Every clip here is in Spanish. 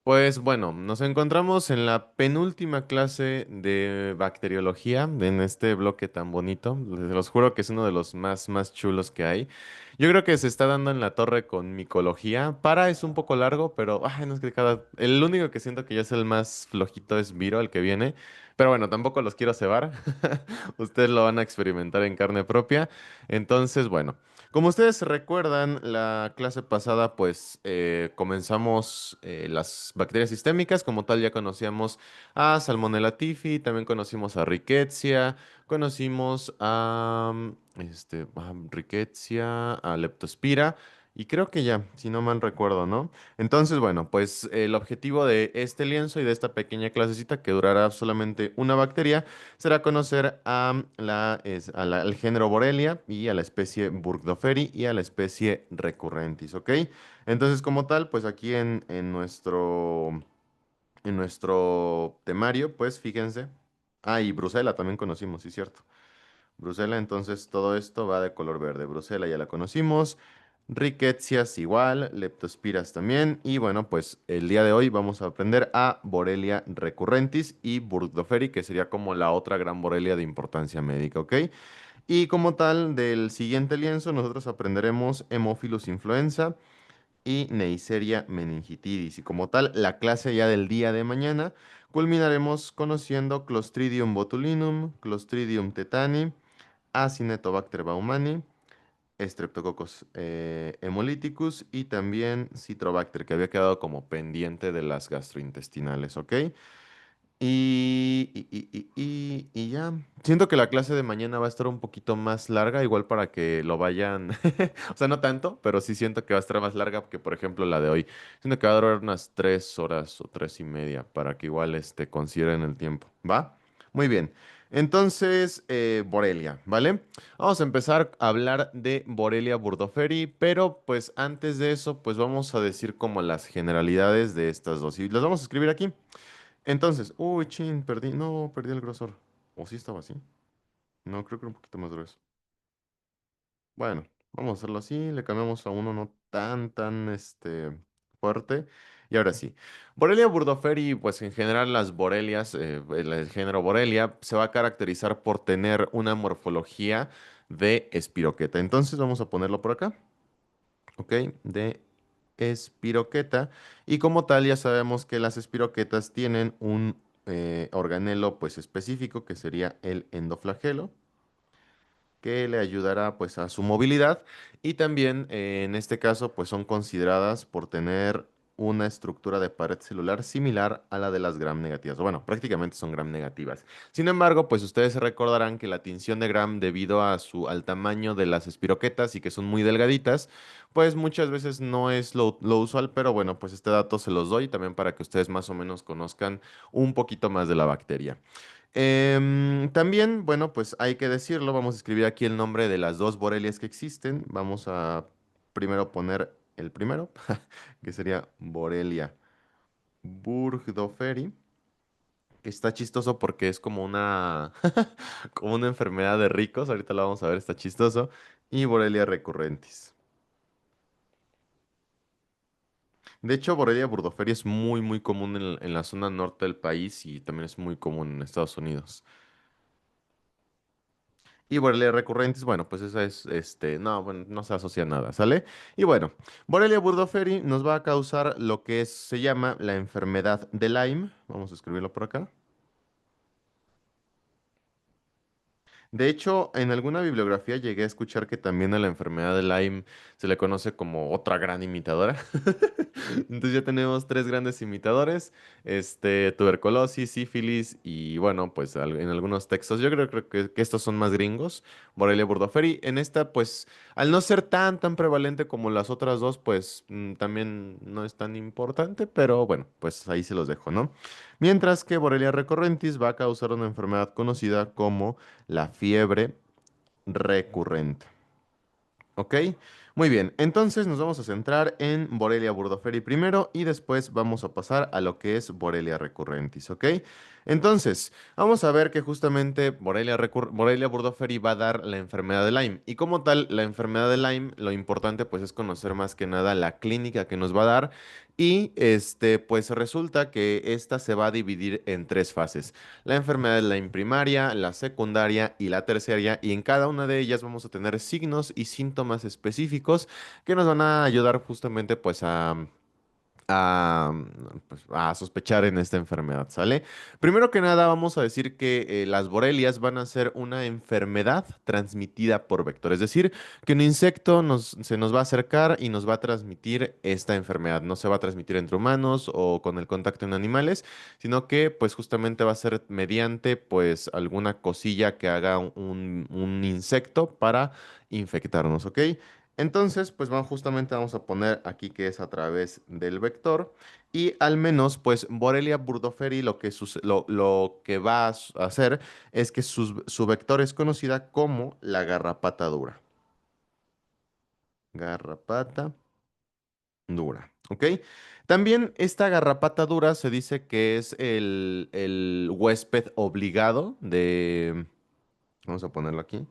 Pues bueno, nos encontramos en la penúltima clase de bacteriología en este bloque tan bonito. Les los juro que es uno de los más chulos que hay. Yo creo que se está dando en la torre con micología. Para es un poco largo, pero ay, no es que el único que siento que ya es el más flojito es Viro, el que viene. Pero bueno, tampoco los quiero cebar. Ustedes lo van a experimentar en carne propia. Entonces, bueno. Como ustedes recuerdan, la clase pasada pues comenzamos las bacterias sistémicas, como tal ya conocíamos a Salmonella typhi, también conocimos a Rickettsia, conocimos a Rickettsia, a Leptospira y creo que ya, si no mal recuerdo, ¿no? Entonces, bueno, pues el objetivo de este lienzo y de esta pequeña clasecita que durará solamente una bacteria será conocer al género Borrelia y a la especie Burgdorferi y a la especie Recurrentis, ¿ok? Entonces, como tal, pues aquí en nuestro temario, pues fíjense. Ah, y Brucela también conocimos, sí, cierto. Brucela, entonces todo esto va de color verde. Brucela ya la conocimos. Rickettsias igual, Leptospiras también. Y bueno, pues el día de hoy vamos a aprender a Borrelia recurrentis y Burgdorferi, que sería como la otra gran Borrelia de importancia médica, ¿ok? Y como tal, del siguiente lienzo nosotros aprenderemos Haemophilus influenza y Neisseria meningitidis. Y como tal, la clase ya del día de mañana culminaremos conociendo Clostridium botulinum, Clostridium tetani, Acinetobacter baumani, Streptococcus hemolyticus y también Citrobacter, que había quedado como pendiente de las gastrointestinales, ¿ok? Y ya. Siento que la clase de mañana va a estar un poquito más larga, igual para que lo vayan. O sea, no tanto, pero sí siento que va a estar más larga que, por ejemplo, la de hoy. Siento que va a durar unas 3 horas o 3:30 para que igual consideren el tiempo. ¿Va? Muy bien. Entonces, Borrelia, ¿vale? Vamos a empezar a hablar de Borrelia burgdorferi, pero pues antes de eso, pues vamos a decir como las generalidades de estas dos. Y las vamos a escribir aquí. Entonces, uy, chin, perdí, no, perdí el grosor. ¿O sí estaba así? No, creo que era un poquito más grueso. Bueno, vamos a hacerlo así, le cambiamos a uno no tan fuerte. Y ahora sí. Borrelia burgdorferi, pues en general las borelias, el género Borrelia, se va a caracterizar por tener una morfología de espiroqueta. Entonces vamos a ponerlo por acá, ¿ok? De espiroqueta. Y como tal, ya sabemos que las espiroquetas tienen un organelo pues específico que sería el endoflagelo que le ayudará pues a su movilidad y también en este caso pues son consideradas por tener una estructura de pared celular similar a la de las gram negativas. O bueno, prácticamente son gram negativas. Sin embargo, pues ustedes se recordarán que la tinción de gram debido al tamaño de las espiroquetas y que son muy delgaditas, pues muchas veces no es lo usual, pero bueno, pues este dato se los doy también para que ustedes más o menos conozcan un poquito más de la bacteria. También, bueno, pues hay que decirlo, vamos a escribir aquí el nombre de las dos borelias que existen. Vamos a primero poner el primero, que sería Borrelia burgdorferi, que está chistoso porque es como como una enfermedad de ricos, ahorita lo vamos a ver, está chistoso, y Borrelia recurrentis. De hecho, Borrelia burgdorferi es muy común en la zona norte del país y también es muy común en Estados Unidos. Y Borrelia recurrentis, bueno, pues esa no, bueno, no se asocia a nada, ¿sale? Y bueno, Borrelia burgdorferi nos va a causar lo que se llama la enfermedad de Lyme. Vamos a escribirlo por acá. De hecho, en alguna bibliografía llegué a escuchar que también a la enfermedad de Lyme se le conoce como otra gran imitadora. Entonces ya tenemos tres grandes imitadores, tuberculosis, sífilis y bueno, pues en algunos textos, yo creo que estos son más gringos, Borrelia burgdorferi. En esta, pues, al no ser tan prevalente como las otras dos, pues también no es tan importante, pero bueno, pues ahí se los dejo, ¿no? Mientras que Borrelia recurrentis va a causar una enfermedad conocida como la fiebre recurrente. ¿Ok? Muy bien, entonces nos vamos a centrar en Borrelia burgdorferi primero y después vamos a pasar a lo que es Borrelia recurrentis, ¿ok? Entonces, vamos a ver que justamente Borrelia burgdorferi va a dar la enfermedad de Lyme y como tal, la enfermedad de Lyme, lo importante pues es conocer más que nada la clínica que nos va a dar Y pues resulta que esta se va a dividir en tres fases. La enfermedad es la primaria, la secundaria y la terciaria. Y en cada una de ellas vamos a tener signos y síntomas específicos que nos van a ayudar justamente pues a, pues, a sospechar en esta enfermedad, ¿sale? Primero que nada, vamos a decir que las borelias van a ser una enfermedad transmitida por vector, es decir, que un insecto se nos va a acercar y nos va a transmitir esta enfermedad. No se va a transmitir entre humanos o con el contacto en animales, sino que pues justamente va a ser mediante pues alguna cosilla que haga un insecto para infectarnos, ¿ok? Entonces, pues justamente vamos a poner aquí que es a través del vector y al menos, pues Borrelia burgdorferi lo que va a hacer es que su vector es conocida como la garrapata dura. Garrapata dura, ¿ok? También esta garrapata dura se dice que es el huésped obligado de, vamos a ponerlo aquí,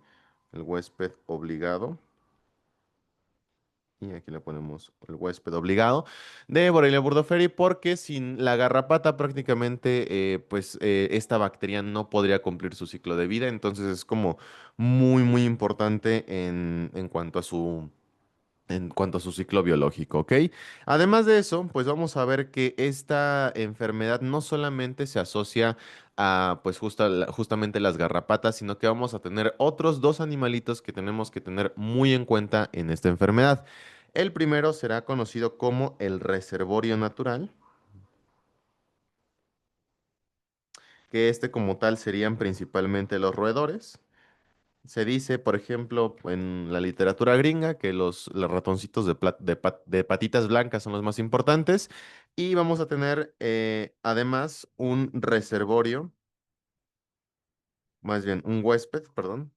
el huésped obligado. Y aquí le ponemos el huésped obligado de Borrelia burgdorferi porque sin la garrapata prácticamente pues esta bacteria no podría cumplir su ciclo de vida. Entonces es como muy importante en cuanto a su ciclo biológico, ¿ok? Además de eso, pues vamos a ver que esta enfermedad no solamente se asocia a pues justamente las garrapatas, sino que vamos a tener otros dos animalitos que tenemos que tener muy en cuenta en esta enfermedad. El primero será conocido como el reservorio natural, que como tal serían principalmente los roedores. Se dice, por ejemplo, en la literatura gringa que los ratoncitos de patitas blancas son los más importantes y vamos a tener además un reservorio, más bien un huésped, perdón,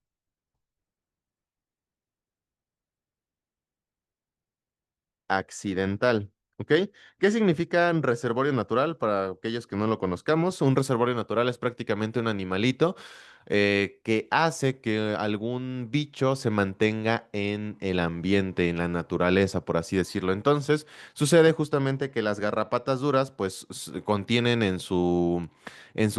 accidental. ¿Ok? ¿Qué significa un reservorio natural para aquellos que no lo conozcamos? Un reservorio natural es prácticamente un animalito que hace que algún bicho se mantenga en el ambiente, en la naturaleza, por así decirlo. Entonces, sucede justamente que las garrapatas duras, pues, contienen en su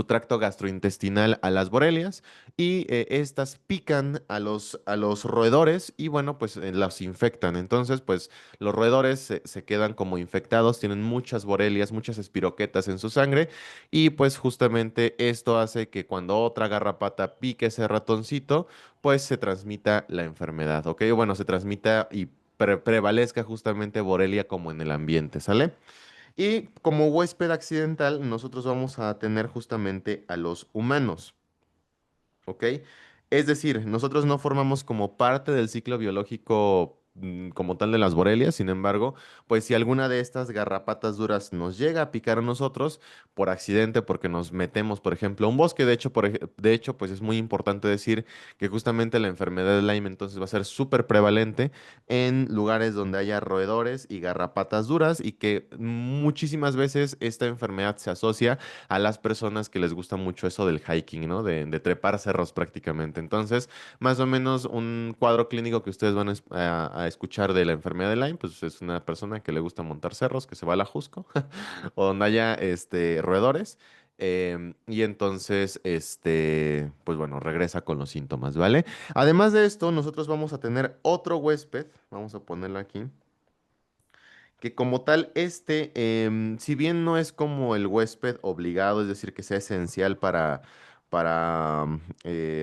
tracto gastrointestinal a las borelias y estas pican a los roedores y, bueno, pues, los infectan. Entonces, pues, los roedores se quedan como infectados, tienen muchas borelias, muchas espiroquetas en su sangre y pues justamente esto hace que cuando otra garrapata pique ese ratoncito, pues se transmita la enfermedad, ¿ok? Bueno, se transmita y prevalezca justamente Borrelia como en el ambiente, ¿sale? Y como huésped accidental, nosotros vamos a tener justamente a los humanos. ¿Ok? Es decir, nosotros no formamos como parte del ciclo biológico como tal de las borelias, sin embargo, pues si alguna de estas garrapatas duras nos llega a picar a nosotros por accidente, porque nos metemos, por ejemplo, a un bosque, de hecho, pues es muy importante decir que justamente la enfermedad de Lyme entonces va a ser súper prevalente en lugares donde haya roedores y garrapatas duras y que muchísimas veces esta enfermedad se asocia a las personas que les gusta mucho eso del hiking, ¿no? De trepar cerros prácticamente. Entonces, más o menos un cuadro clínico que ustedes van a escuchar de la enfermedad de Lyme, pues es una persona que le gusta montar cerros, que se va a la Jusco, o donde haya roedores. Y entonces, pues bueno, regresa con los síntomas, ¿vale? Además de esto, nosotros vamos a tener otro huésped, vamos a ponerlo aquí, que como tal, si bien no es como el huésped obligado, es decir, que sea esencial para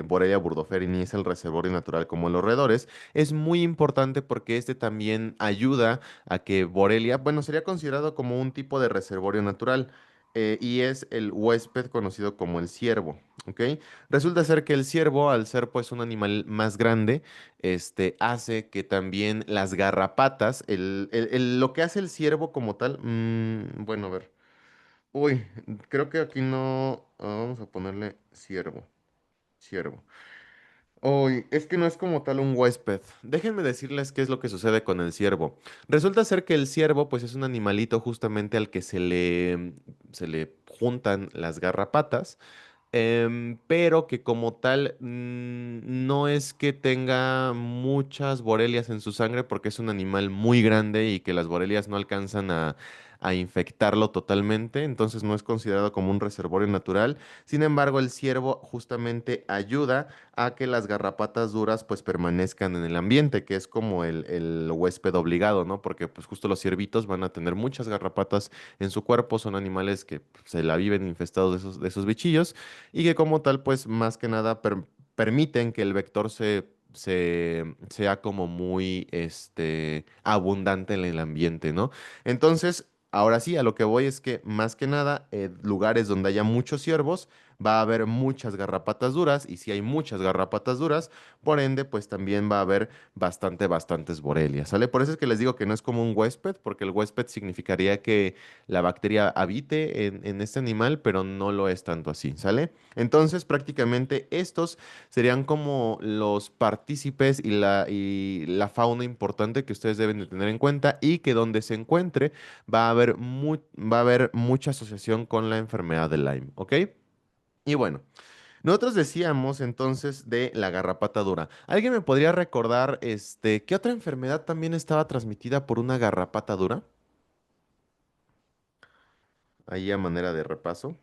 Borrelia burgdorferi, ni es el reservorio natural como los roedores, es muy importante porque este también ayuda a que Borrelia, bueno, sería considerado como un tipo de reservorio natural, y es el huésped conocido como el ciervo, ¿ok? Resulta ser que el ciervo, al ser pues un animal más grande, hace que también las garrapatas, lo que hace el ciervo como tal, bueno, a ver. Uy, creo que aquí no. Vamos a ponerle ciervo. Ciervo. Uy, es que no es como tal un huésped. Déjenme decirles qué es lo que sucede con el ciervo. Resulta ser que el ciervo, pues, es un animalito justamente al que se le juntan las garrapatas. Pero que como tal no es que tenga muchas borelias en su sangre porque es un animal muy grande y que las borelias no alcanzan a infectarlo totalmente, entonces no es considerado como un reservorio natural. Sin embargo, el ciervo justamente ayuda a que las garrapatas duras pues permanezcan en el ambiente, que es como el huésped obligado, ¿no? Porque pues justo los ciervitos van a tener muchas garrapatas en su cuerpo, son animales que pues, se la viven infestados de esos bichillos y que como tal pues más que nada permiten que el vector sea como muy abundante en el ambiente, ¿no? Entonces, ahora sí, a lo que voy es que más que nada, lugares donde haya muchos ciervos, va a haber muchas garrapatas duras, y si hay muchas garrapatas duras, por ende, pues también va a haber bastantes borelias, ¿sale? Por eso es que les digo que no es como un huésped, porque el huésped significaría que la bacteria habite en este animal, pero no lo es tanto así, ¿sale? Entonces, prácticamente estos serían como los partícipes y la fauna importante que ustedes deben de tener en cuenta y que donde se encuentre va a haber mucha asociación con la enfermedad de Lyme, ¿ok? Y bueno, nosotros decíamos entonces de la garrapata dura. ¿Alguien me podría recordar qué otra enfermedad también estaba transmitida por una garrapata dura? Ahí a manera de repaso.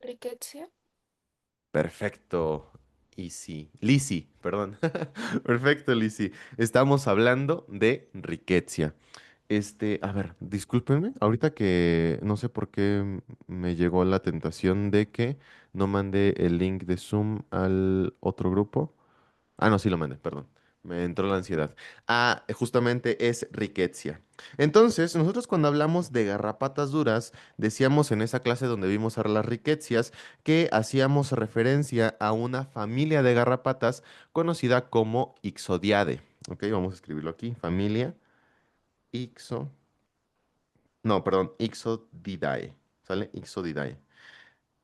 Rickettsia. Perfecto. Lisi, perdón. Perfecto, Lisi. Estamos hablando de Rickettsia. A ver, discúlpenme, ahorita que no sé por qué me llegó la tentación de que no mandé el link de Zoom al otro grupo. Ah, no, sí lo mandé, perdón. Me entró la ansiedad. Ah, justamente es Rickettsia. Entonces, nosotros cuando hablamos de garrapatas duras, decíamos en esa clase donde vimos a las Rickettsias que hacíamos referencia a una familia de garrapatas conocida como Ixodiade. Ok, vamos a escribirlo aquí. Familia Ixo. No, perdón, Ixodidae. ¿Sale? Ixodidae.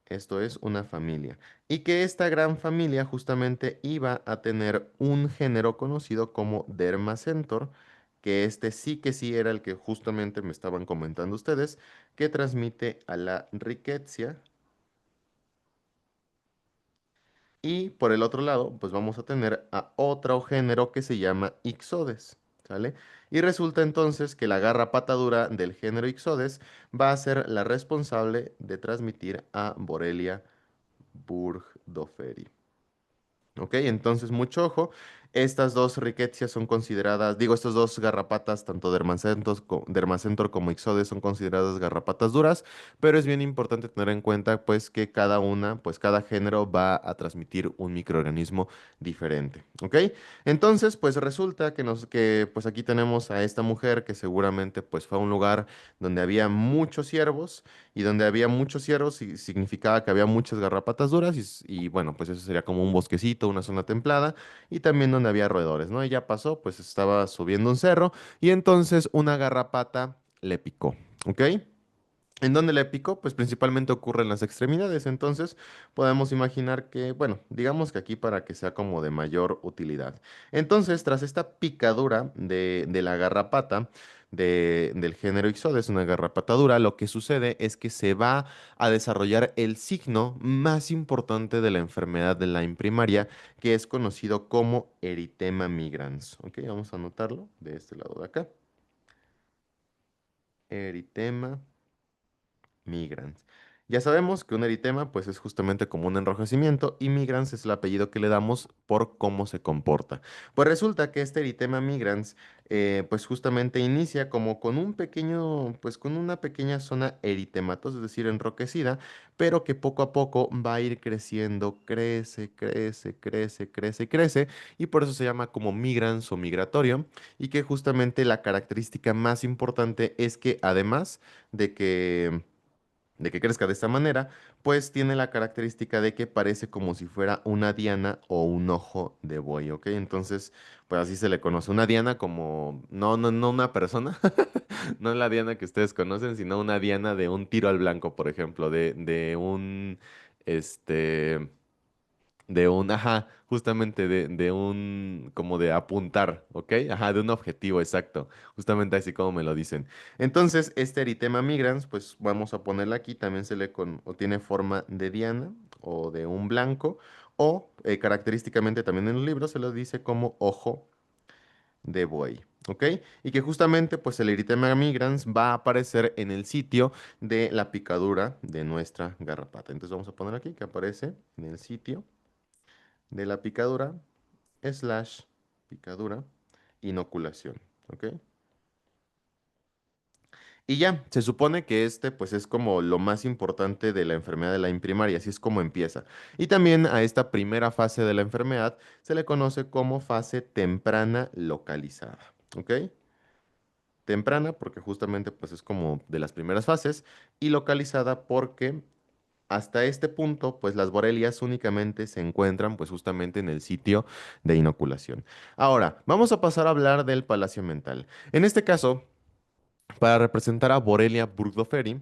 Esto es una familia. Y que esta gran familia justamente iba a tener un género conocido como Dermacentor, que este sí que sí era el que justamente me estaban comentando ustedes, que transmite a la Rickettsia. Y por el otro lado, pues vamos a tener a otro género que se llama Ixodes, ¿sale? Y resulta entonces que la garrapata dura del género Ixodes va a ser la responsable de transmitir a Borrelia burgdorferi. Ok, entonces mucho ojo. Estas dos riquecias son consideradas, digo, estas dos garrapatas, tanto Dermacentor como Ixodes, son consideradas garrapatas duras, pero es bien importante tener en cuenta, pues, que cada una, pues, cada género va a transmitir un microorganismo diferente. ¿Ok? Entonces, pues, resulta pues, aquí tenemos a esta mujer que seguramente, pues, fue a un lugar donde había muchos ciervos, y donde había muchos ciervos significaba que había muchas garrapatas duras y bueno, pues eso sería como un bosquecito, una zona templada y también donde había roedores, ¿no? Ella pasó, pues estaba subiendo un cerro y entonces una garrapata le picó, ¿ok? ¿En dónde le picó? Pues principalmente ocurre en las extremidades, entonces podemos imaginar que, bueno, digamos que aquí para que sea como de mayor utilidad. Entonces, tras esta picadura de la garrapata del género Ixodes, una garrapata dura, lo que sucede es que se va a desarrollar el signo más importante de la enfermedad de Lyme primaria, que es conocido como eritema migrans. Ok, vamos a anotarlo de este lado de acá. Eritema migrans. Ya sabemos que un eritema pues es justamente como un enrojecimiento y migrans es el apellido que le damos por cómo se comporta. Pues resulta que este eritema migrans pues justamente inicia como con un pequeño, pues con una pequeña zona eritematosa, es decir, enroquecida, pero que poco a poco va a ir creciendo, crece y por eso se llama como migrans o migratorio y que justamente la característica más importante es que además de que crezca de esta manera, pues tiene la característica de que parece como si fuera una diana o un ojo de buey, ¿ok? Entonces, pues así se le conoce. Una diana como, no una persona, no la diana que ustedes conocen, sino una diana de un tiro al blanco, por ejemplo, este, ajá, justamente como de apuntar, ¿ok? Ajá, de un objetivo exacto, justamente así como me lo dicen. Entonces, este eritema migrans, pues vamos a ponerla aquí, también o tiene forma de diana o de un blanco, o característicamente también en el libro se lo dice como ojo de buey. ¿Ok? Y que justamente pues el eritema migrans va a aparecer en el sitio de la picadura de nuestra garrapata. Entonces vamos a poner aquí que aparece en el sitio de la picadura slash picadura inoculación. ¿Ok? Y ya, se supone que este pues es como lo más importante de la enfermedad de Lyme primaria, así es como empieza. Y también a esta primera fase de la enfermedad se le conoce como fase temprana localizada, ¿ok? Temprana porque justamente pues es como de las primeras fases y localizada porque hasta este punto pues las borelias únicamente se encuentran pues justamente en el sitio de inoculación. Ahora, vamos a pasar a hablar del palacio mental. En este caso, para representar a Borrelia burgdorferi,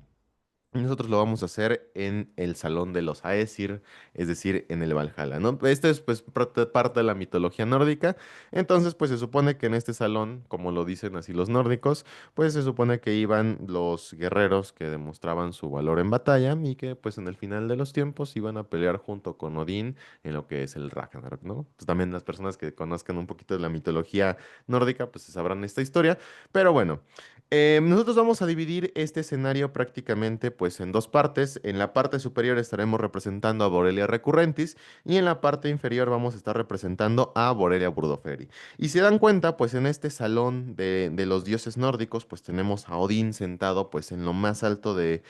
nosotros lo vamos a hacer en el Salón de los Aesir, es decir, en el Valhalla, ¿no? Este es pues parte de la mitología nórdica, entonces pues se supone que en este salón, como lo dicen así los nórdicos, pues se supone que iban los guerreros que demostraban su valor en batalla y que pues en el final de los tiempos iban a pelear junto con Odín en lo que es el Ragnarok, ¿no? Pues también las personas que conozcan un poquito de la mitología nórdica pues sabrán esta historia, pero bueno. Nosotros vamos a dividir este escenario prácticamente pues en dos partes. En la parte superior estaremos representando a Borrelia recurrentis y en la parte inferior vamos a estar representando a Borrelia burgdorferi. Y si se dan cuenta, pues en este salón de los dioses nórdicos pues tenemos a Odín sentado pues en lo más alto de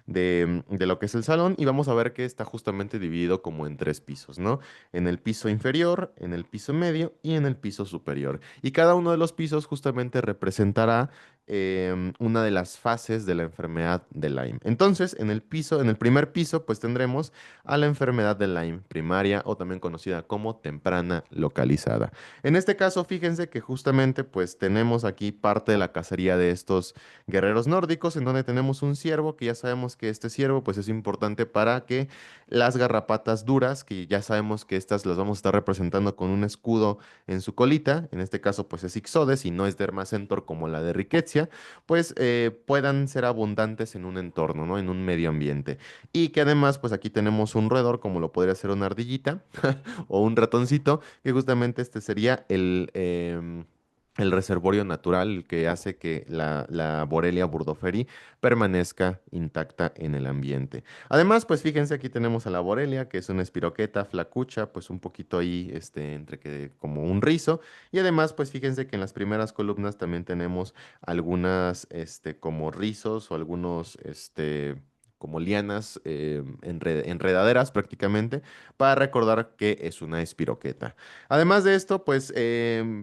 lo que es el salón y vamos a ver que está justamente dividido como en tres pisos, ¿no? En el piso inferior, en el piso medio y en el piso superior. Y cada uno de los pisos justamente representará una de las fases de la enfermedad de Lyme. Entonces, en el primer piso, pues tendremos a la enfermedad de Lyme primaria o también conocida como temprana localizada. En este caso, fíjense que justamente pues tenemos aquí parte de la cacería de estos guerreros nórdicos, en donde tenemos un ciervo, que ya sabemos que este ciervo pues es importante para que las garrapatas duras, que ya sabemos que estas las vamos a estar representando con un escudo en su colita, en este caso pues es Ixodes y no es Dermacentor como la de Rickettsia, pues puedan ser abundantes en un entorno, ¿no? En un medio ambiente. Y que además pues aquí tenemos un roedor como lo podría ser una ardillita o un ratoncito, que justamente este sería el reservorio natural que hace que la Borrelia burgdorferi permanezca intacta en el ambiente. Además, pues fíjense, aquí tenemos a la Borrelia, que es una espiroqueta flacucha, pues un poquito ahí, entre que como un rizo. Y además, pues fíjense que en las primeras columnas también tenemos algunas, como rizos o algunos, como lianas, enredaderas prácticamente, para recordar que es una espiroqueta. Además de esto, pues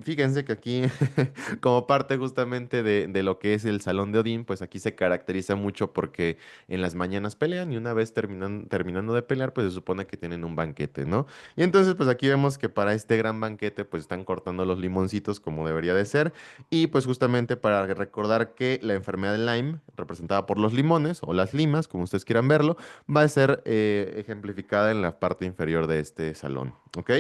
fíjense que aquí, como parte justamente de lo que es el Salón de Odín, pues aquí se caracteriza mucho porque en las mañanas pelean y una vez terminando de pelear, pues se supone que tienen un banquete, ¿no? Y entonces, pues aquí vemos que para este gran banquete, pues están cortando los limoncitos como debería de ser. Y pues justamente para recordar que la enfermedad de Lyme, representada por los limones o las limas, como ustedes quieran verlo, va a ser ejemplificada en la parte inferior de este salón, ¿ok?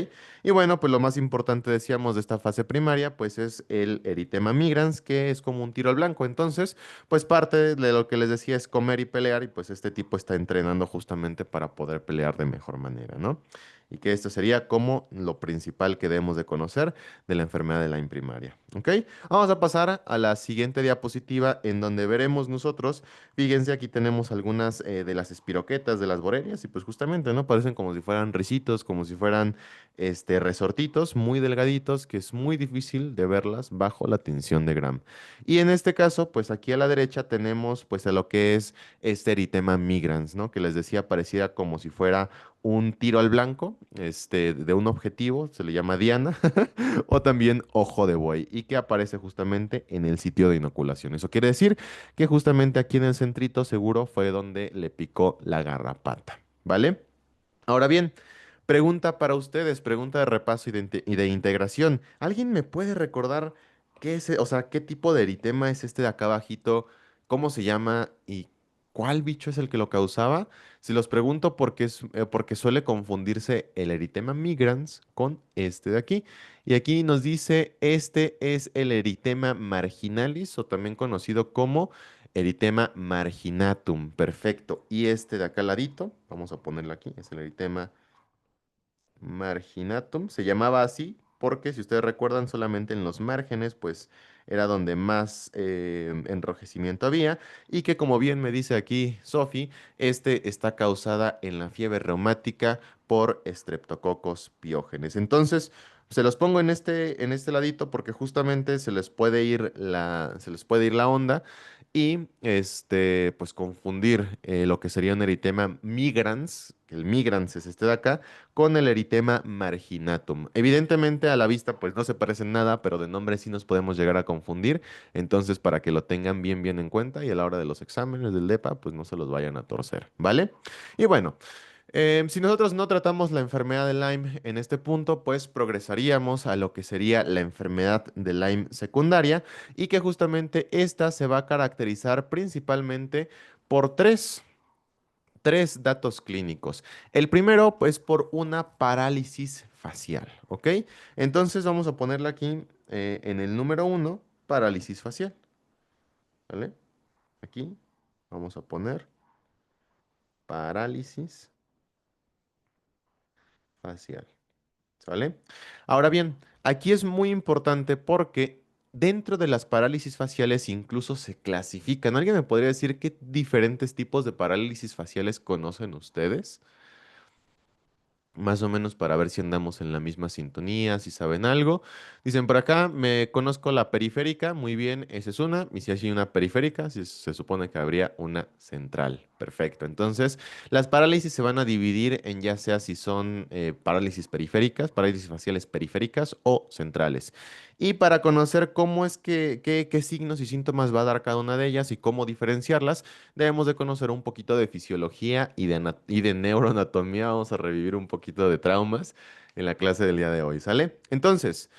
Y bueno, pues lo más importante, decíamos, de esta fase primaria, pues es el eritema migrans, que es como un tiro al blanco. Entonces, pues parte de lo que les decía es comer y pelear, y pues este tipo está entrenando justamente para poder pelear de mejor manera, ¿no? Y que esto sería como lo principal que debemos de conocer de la enfermedad de Lyme primaria, ¿ok? Vamos a pasar a la siguiente diapositiva en donde veremos nosotros, fíjense, aquí tenemos algunas de las espiroquetas de las borerias y pues justamente, ¿no? Parecen como si fueran risitos, como si fueran resortitos muy delgaditos que es muy difícil de verlas bajo la tinción de Gram. Y en este caso, pues aquí a la derecha tenemos pues a lo que es este eritema migrans, ¿no? Que les decía parecía como si fuera un tiro al blanco, de un objetivo, se le llama diana, o también ojo de buey, y que aparece justamente en el sitio de inoculación. Eso quiere decir que justamente aquí en el centrito seguro fue donde le picó la garrapata, ¿vale? Ahora bien, pregunta para ustedes, pregunta de repaso y de integración. ¿Alguien me puede recordar qué es, o sea, qué tipo de eritema es este de acá abajito? ¿Cómo se llama y cuál bicho es el que lo causaba? Si los pregunto porque porque suele confundirse el eritema migrans con este de aquí. Y aquí nos dice, este es el eritema marginalis o también conocido como eritema marginatum. Perfecto. Y este de acá al ladito, vamos a ponerlo aquí, es el eritema marginatum. Se llamaba así. porque si ustedes recuerdan, solamente en los márgenes, pues era donde más enrojecimiento había, y que como bien me dice aquí Sophie, este está causada en la fiebre reumática por estreptococos piógenes. Entonces, se los pongo en este ladito porque justamente se les puede ir la onda y pues confundir lo que sería un eritema migrans, que el migrans es este de acá, con el eritema marginatum. Evidentemente a la vista pues no se parecen nada, pero de nombre sí nos podemos llegar a confundir. Entonces para que lo tengan bien en cuenta y a la hora de los exámenes del DEPA pues no se los vayan a torcer, ¿vale? Y bueno. Si nosotros no tratamos la enfermedad de Lyme en este punto, pues progresaríamos a lo que sería la enfermedad de Lyme secundaria y que justamente esta se va a caracterizar principalmente por tres datos clínicos. El primero, pues por una parálisis facial, ¿ok? Entonces vamos a ponerla aquí en el número uno, parálisis facial, ¿vale? Aquí vamos a poner parálisis facial. ¿Sale? Ahora bien, aquí es muy importante porque dentro de las parálisis faciales incluso se clasifican. ¿Alguien me podría decir qué diferentes tipos de parálisis faciales conocen ustedes? Más o menos para ver si andamos en la misma sintonía, si saben algo. Dicen por acá, me conozco la periférica, muy bien, esa es una. Y si hay una periférica, se supone que habría una central. Perfecto. Entonces, las parálisis se van a dividir en ya sea si son parálisis periféricas, parálisis faciales periféricas o centrales. Y para conocer cómo es qué signos y síntomas va a dar cada una de ellas y cómo diferenciarlas, debemos de conocer un poquito de fisiología y de neuroanatomía. Vamos a revivir un poquito de traumas en la clase del día de hoy, ¿sale? Entonces,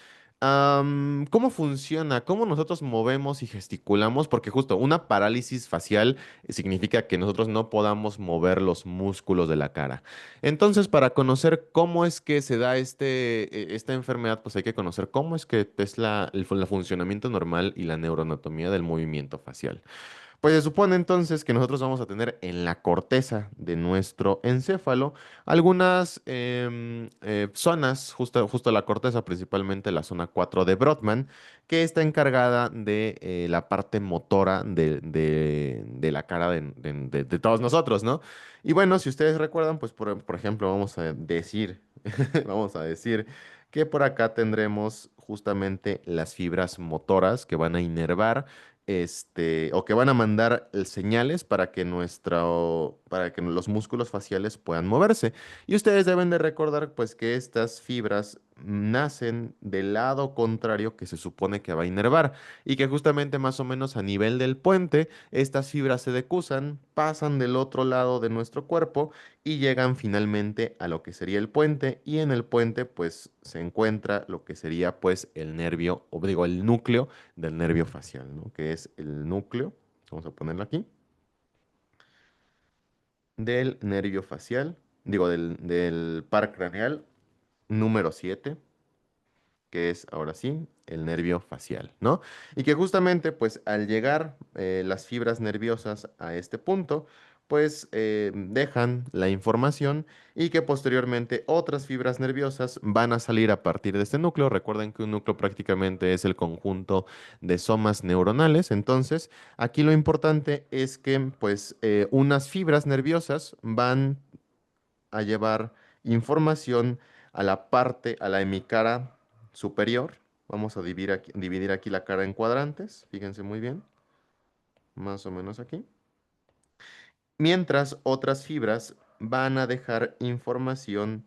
¿cómo funciona? ¿Cómo nosotros movemos y gesticulamos? Porque justo una parálisis facial significa que nosotros no podamos mover los músculos de la cara. Entonces, para conocer cómo es que se da esta enfermedad, pues hay que conocer cómo es que es el funcionamiento normal y la neuroanatomía del movimiento facial. Pues se supone entonces que nosotros vamos a tener en la corteza de nuestro encéfalo algunas zonas, justo la corteza, principalmente la zona 4 de Brodmann, que está encargada de la parte motora de la cara de todos nosotros, ¿no? Y bueno, si ustedes recuerdan, pues por ejemplo, vamos a decir, vamos a decir que por acá tendremos justamente las fibras motoras que van a inervar o que van a mandar señales para que los músculos faciales puedan moverse. Y ustedes deben de recordar, pues, que estas fibras nacen del lado contrario que se supone que va a inervar y que justamente más o menos a nivel del puente, estas fibras se decusan, pasan del otro lado de nuestro cuerpo y llegan finalmente a lo que sería el puente y en el puente, pues, se encuentra lo que sería, pues, el nervio, o digo, el núcleo del nervio facial, ¿no? Que es el núcleo, vamos a ponerlo aquí, del nervio facial, digo, del par craneal número 7, que es ahora sí el nervio facial, ¿no? Y que justamente pues al llegar las fibras nerviosas a este punto, pues dejan la información y que posteriormente otras fibras nerviosas van a salir a partir de este núcleo. Recuerden que un núcleo prácticamente es el conjunto de somas neuronales. Entonces, aquí lo importante es que pues unas fibras nerviosas van a llevar información a la parte, a la hemicara superior. Vamos a dividir aquí la cara en cuadrantes, fíjense muy bien, más o menos aquí. Mientras otras fibras van a dejar información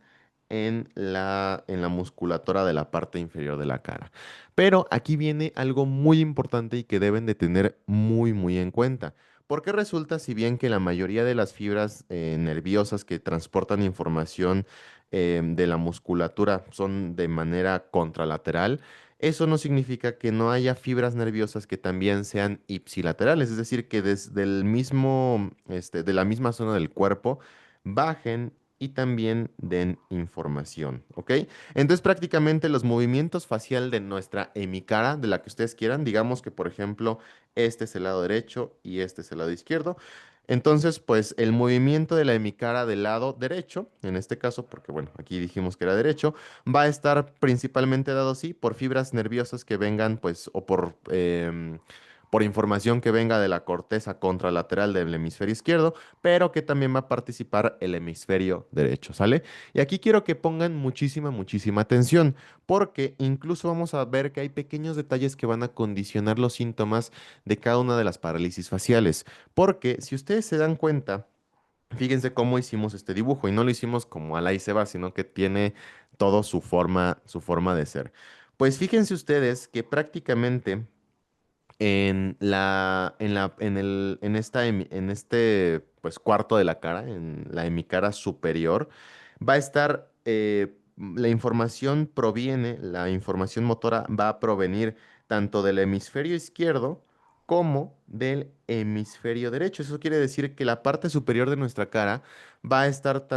en la musculatura de la parte inferior de la cara. Pero aquí viene algo muy importante y que deben de tener muy en cuenta. Porque resulta, si bien que la mayoría de las fibras nerviosas que transportan información de la musculatura son de manera contralateral, eso no significa que no haya fibras nerviosas que también sean ipsilaterales, es decir, que desde el mismo, de la misma zona del cuerpo bajen y también den información, ¿ok? Entonces prácticamente los movimientos facial de nuestra hemicara, de la que ustedes quieran, digamos que por ejemplo este es el lado derecho y este es el lado izquierdo, Entonces, pues el movimiento de la hemicara del lado derecho, en este caso, porque bueno, aquí dijimos que era derecho, va a estar principalmente dado, sí, por fibras nerviosas que vengan, pues, o por información que venga de la corteza contralateral del hemisferio izquierdo, pero que también va a participar el hemisferio derecho, ¿sale? Y aquí quiero que pongan muchísima, muchísima atención, porque incluso vamos a ver que hay pequeños detalles que van a condicionar los síntomas de cada una de las parálisis faciales. Porque si ustedes se dan cuenta, fíjense cómo hicimos este dibujo y no lo hicimos como al ahí se va, sino que tiene todo su forma de ser. Pues fíjense ustedes que prácticamente en este pues cuarto de la cara, en la hemicara superior, va a estar, la información proviene, la información motora va a provenir tanto del hemisferio izquierdo como del hemisferio derecho. Eso quiere decir que la parte superior de nuestra cara va a estar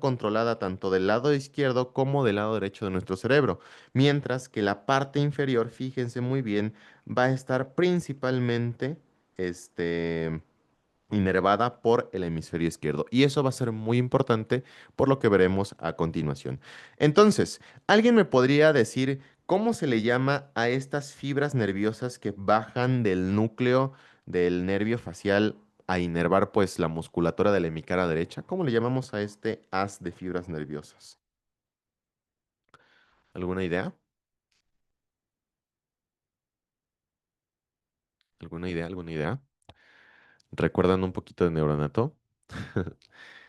controlada tanto del lado izquierdo como del lado derecho de nuestro cerebro. Mientras que la parte inferior, fíjense muy bien, va a estar principalmente este, inervada por el hemisferio izquierdo. Y eso va a ser muy importante por lo que veremos a continuación. Entonces, ¿alguien me podría decir cómo se le llama a estas fibras nerviosas que bajan del núcleo del nervio facial a inervar pues la musculatura de la hemicara derecha? ¿Cómo le llamamos a este haz de fibras nerviosas? ¿Alguna idea? ¿Alguna idea? ¿Alguna idea? ¿Recuerdan un poquito de neuronato?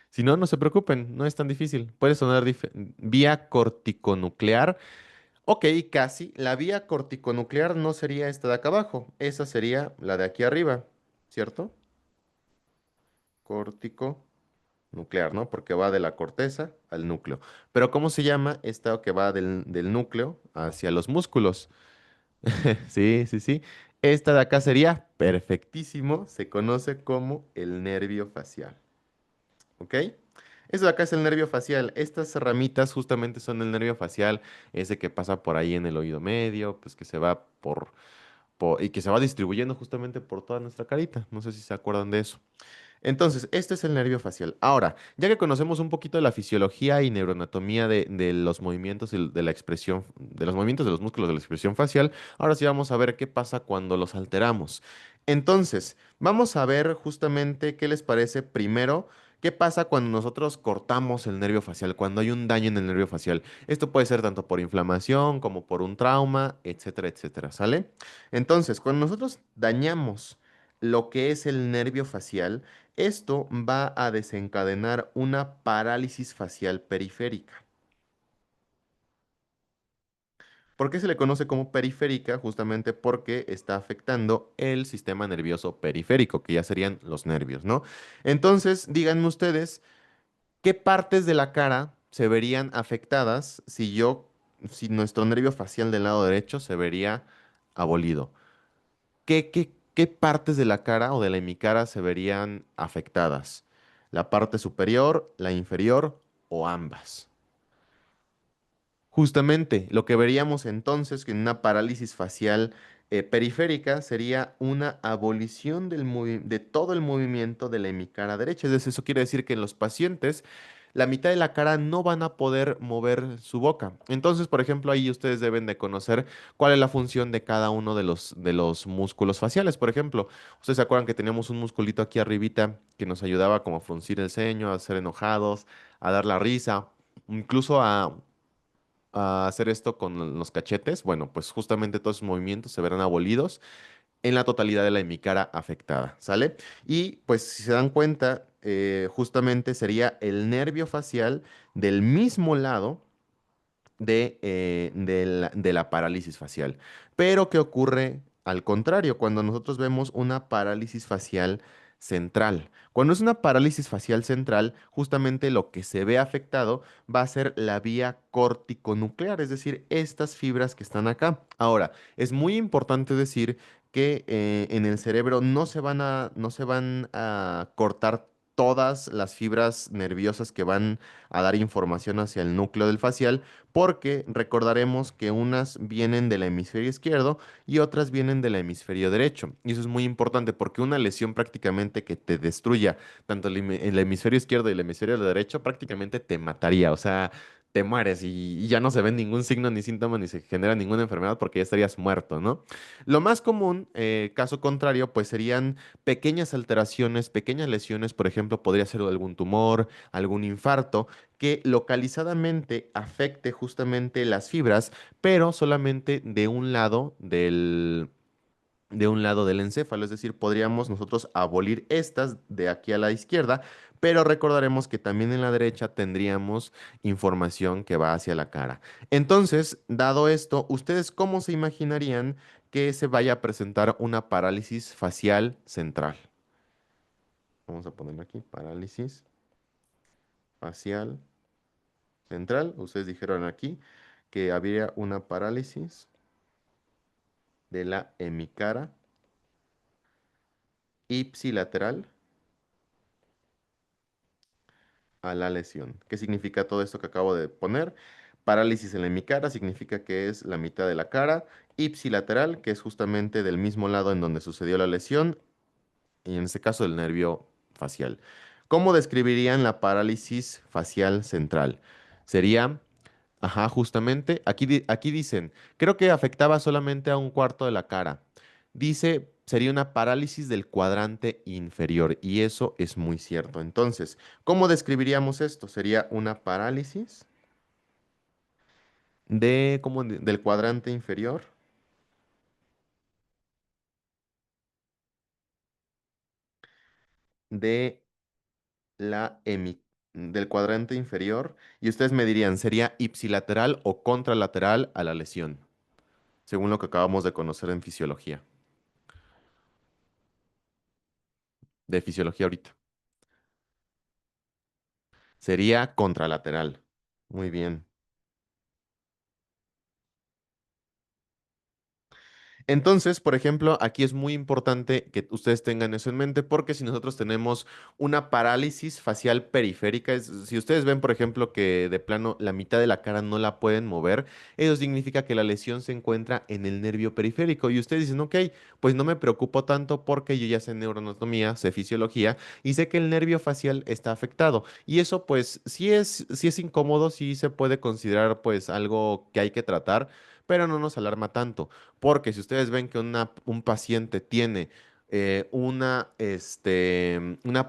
Si no, no se preocupen, no es tan difícil. Puede sonar vía corticonuclear. Ok, casi. La vía corticonuclear no sería esta de acá abajo, esa sería la de aquí arriba, ¿cierto? Corticonuclear, ¿no? Porque va de la corteza al núcleo. Pero ¿cómo se llama esta que va del núcleo hacia los músculos? Sí, sí, sí. Esta de acá sería perfectísimo, se conoce como el nervio facial. ¿Ok? Eso de acá es el nervio facial. Estas ramitas justamente son el nervio facial, ese que pasa por ahí en el oído medio, pues que se va y que se va distribuyendo justamente por toda nuestra carita. No sé si se acuerdan de eso. Entonces, este es el nervio facial. Ahora, ya que conocemos un poquito de la fisiología y neuroanatomía de los movimientos y de la expresión, de los movimientos de los músculos de la expresión facial, ahora sí vamos a ver qué pasa cuando los alteramos. Entonces, vamos a ver justamente qué les parece primero. ¿Qué pasa cuando nosotros cortamos el nervio facial, cuando hay un daño en el nervio facial? Esto puede ser tanto por inflamación como por un trauma, etcétera, etcétera, ¿sale? Entonces, cuando nosotros dañamos lo que es el nervio facial, esto va a desencadenar una parálisis facial periférica. ¿Por qué se le conoce como periférica? Justamente porque está afectando el sistema nervioso periférico, que ya serían los nervios, ¿no? Entonces, díganme ustedes, ¿qué partes de la cara se verían afectadas si nuestro nervio facial del lado derecho se vería abolido? ¿Qué partes de la cara o de la hemicara se verían afectadas? ¿La parte superior, la inferior o ambas? Justamente, lo que veríamos entonces que en una parálisis facial periférica sería una abolición de todo el movimiento de la hemicara derecha. Es decir, eso quiere decir que en los pacientes la mitad de la cara no van a poder mover su boca. Entonces, por ejemplo, ahí ustedes deben de conocer cuál es la función de cada uno de los músculos faciales. Por ejemplo, ustedes se acuerdan que teníamos un musculito aquí arribita que nos ayudaba como a fruncir el ceño, a ser enojados, a dar la risa, incluso a hacer esto con los cachetes, bueno, pues justamente todos esos movimientos se verán abolidos en la totalidad de la hemicara afectada, ¿sale? Y pues si se dan cuenta, justamente sería el nervio facial del mismo lado de la parálisis facial. Pero ¿qué ocurre al contrario cuando nosotros vemos una parálisis facial central? Cuando es una parálisis facial central, justamente lo que se ve afectado va a ser la vía corticonuclear, es decir, estas fibras que están acá. Ahora, es muy importante decir que en el cerebro no se van a cortar todas las fibras nerviosas que van a dar información hacia el núcleo del facial, porque recordaremos que unas vienen del hemisferio izquierdo y otras vienen del hemisferio derecho. Y eso es muy importante porque una lesión prácticamente que te destruya tanto el hemisferio izquierdo y el hemisferio derecho prácticamente te mataría. O sea, te mueres y ya no se ve ningún signo ni síntoma ni se genera ninguna enfermedad porque ya estarías muerto, ¿no? Lo más común, caso contrario, pues serían pequeñas alteraciones, pequeñas lesiones, por ejemplo, podría ser algún tumor, algún infarto, que localizadamente afecte justamente las fibras, pero solamente de un lado del encéfalo, es decir, podríamos nosotros abolir estas de aquí a la izquierda, pero recordaremos que también en la derecha tendríamos información que va hacia la cara. Entonces, dado esto, ¿ustedes cómo se imaginarían que se vaya a presentar una parálisis facial central? Vamos a ponerlo aquí, parálisis facial central. Ustedes dijeron aquí que habría una parálisis de la hemicara ipsilateral a la lesión. ¿Qué significa todo esto que acabo de poner? Parálisis en la hemicara significa que es la mitad de la cara. Ipsilateral, que es justamente del mismo lado en donde sucedió la lesión, y en este caso el nervio facial. ¿Cómo describirían la parálisis facial central? Sería, ajá, justamente, aquí dicen, creo que afectaba solamente a un cuarto de la cara. Dice, sería una parálisis del cuadrante inferior, y eso es muy cierto. Entonces, ¿cómo describiríamos esto? Sería una parálisis del cuadrante inferior de del cuadrante inferior, y ustedes me dirían, ¿sería ipsilateral o contralateral a la lesión? Según lo que acabamos de conocer en fisiología, de fisiología ahorita. Sería contralateral. Muy bien. Entonces, por ejemplo, aquí es muy importante que ustedes tengan eso en mente porque si nosotros tenemos una parálisis facial periférica, si ustedes ven, por ejemplo, que de plano la mitad de la cara no la pueden mover, eso significa que la lesión se encuentra en el nervio periférico y ustedes dicen, ok, pues no me preocupo tanto porque yo ya sé neuroanatomía, sé fisiología y sé que el nervio facial está afectado y eso pues sí es incómodo, sí se puede considerar pues algo que hay que tratar, pero no nos alarma tanto. Porque si ustedes ven que un paciente tiene una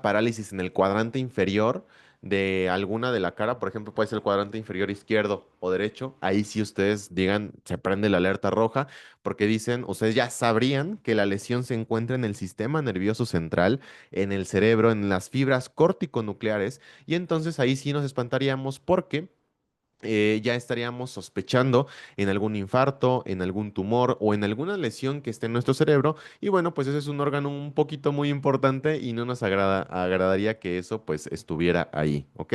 parálisis en el cuadrante inferior de alguna de la cara, por ejemplo, puede ser el cuadrante inferior izquierdo o derecho, ahí sí ustedes digan, se prende la alerta roja, porque dicen, ustedes ya sabrían que la lesión se encuentra en el sistema nervioso central, en el cerebro, en las fibras corticonucleares, y entonces ahí sí nos espantaríamos porque ya estaríamos sospechando en algún infarto, en algún tumor o en alguna lesión que esté en nuestro cerebro. Y bueno, pues ese es un órgano un poquito muy importante y no nos agradaría que eso pues estuviera ahí, ¿ok?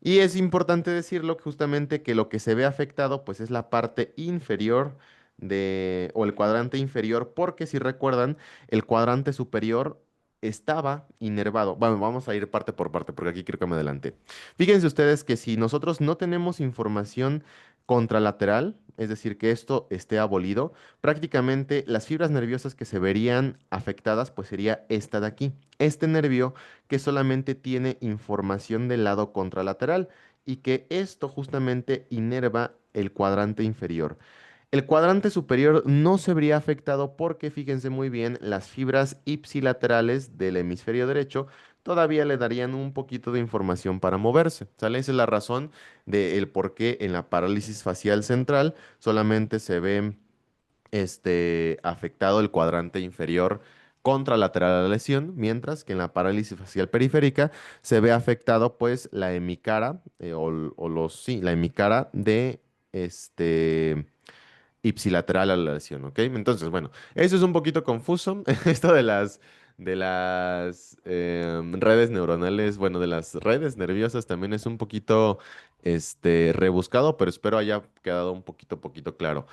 Y es importante decirlo justamente que lo que se ve afectado pues es la parte inferior o el cuadrante inferior, porque si recuerdan, el cuadrante superior estaba inervado. Bueno, vamos a ir parte por parte porque aquí creo que me adelanté. Fíjense ustedes que si nosotros no tenemos información contralateral, es decir, que esto esté abolido, prácticamente las fibras nerviosas que se verían afectadas, pues sería esta de aquí, este nervio que solamente tiene información del lado contralateral y que esto justamente inerva el cuadrante inferior. El cuadrante superior no se vería afectado porque, fíjense muy bien, las fibras ipsilaterales del hemisferio derecho todavía le darían un poquito de información para moverse, ¿sale? Esa es la razón del por qué en la parálisis facial central solamente se ve afectado el cuadrante inferior contralateral a la lesión, mientras que en la parálisis facial periférica se ve afectado pues la hemicara sí, la hemicara de este ipsilateral a la lesión, ¿ok? Entonces, bueno, eso es un poquito confuso. Esto de las redes neuronales, bueno, de las redes nerviosas también es un poquito rebuscado, pero espero haya quedado un poquito claro.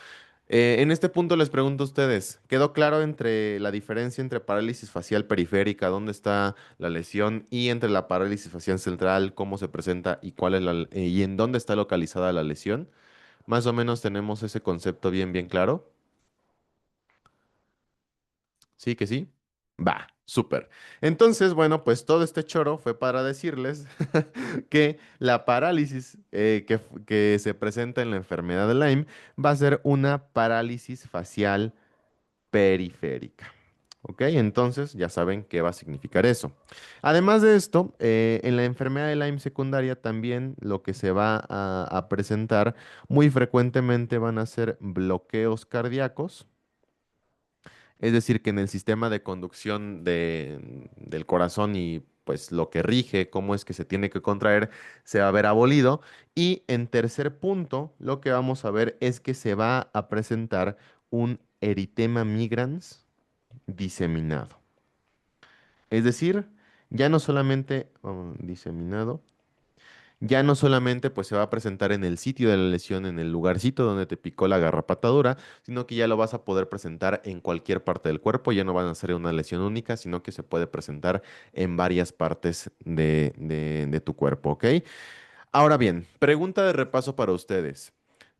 En este punto les pregunto a ustedes, ¿quedó claro entre la diferencia entre parálisis facial periférica, dónde está la lesión, y entre la parálisis facial central, cómo se presenta y cuál es y en dónde está localizada la lesión? Más o menos tenemos ese concepto bien claro. ¿Sí que sí? Va, súper. Entonces, bueno, pues todo este choro fue para decirles que la parálisis que se presenta en la enfermedad de Lyme va a ser una parálisis facial periférica. ¿Ok? Entonces ya saben qué va a significar eso. Además de esto, en la enfermedad de Lyme secundaria también lo que se va a presentar muy frecuentemente van a ser bloqueos cardíacos. Es decir, que en el sistema de conducción del corazón y pues lo que rige, cómo es que se tiene que contraer, se va a ver abolido. Y en tercer punto, lo que vamos a ver es que se va a presentar un eritema migrans diseminado. Es decir, ya no solamente diseminado, ya no solamente pues se va a presentar en el sitio de la lesión, en el lugarcito donde te picó la garrapatadura, sino que ya lo vas a poder presentar en cualquier parte del cuerpo. Ya no van a ser una lesión única, sino que se puede presentar en varias partes de tu cuerpo, ¿ok? Ahora bien, pregunta de repaso para ustedes.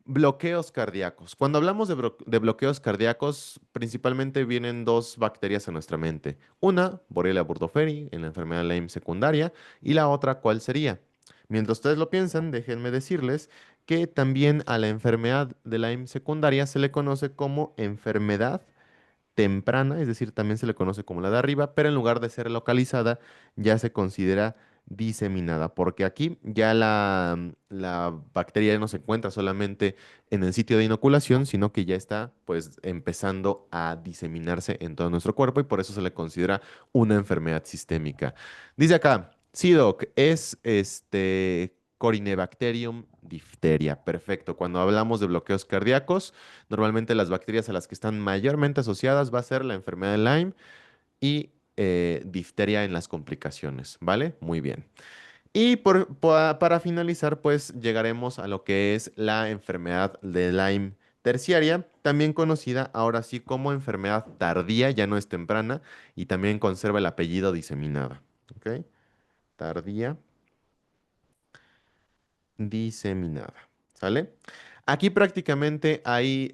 Bloqueos cardíacos. Cuando hablamos de bloqueos cardíacos, principalmente vienen dos bacterias a nuestra mente. Una, Borrelia burgdorferi, en la enfermedad Lyme secundaria, y la otra, ¿cuál sería? Mientras ustedes lo piensan, déjenme decirles que también a la enfermedad de Lyme secundaria se le conoce como enfermedad temprana, es decir, también se le conoce como la de arriba, pero en lugar de ser localizada, ya se considera diseminada, porque aquí ya la bacteria ya no se encuentra solamente en el sitio de inoculación, sino que ya está pues empezando a diseminarse en todo nuestro cuerpo y por eso se le considera una enfermedad sistémica. Dice acá, sí, doc, es Corynebacterium diphtheria. Perfecto. Cuando hablamos de bloqueos cardíacos, normalmente las bacterias a las que están mayormente asociadas va a ser la enfermedad de Lyme y difteria en las complicaciones, ¿vale? Muy bien. Y para finalizar, pues llegaremos a lo que es la enfermedad de Lyme terciaria, también conocida ahora sí como enfermedad tardía, ya no es temprana, y también conserva el apellido diseminada. ¿Ok? Tardía diseminada. ¿Sale? Aquí prácticamente hay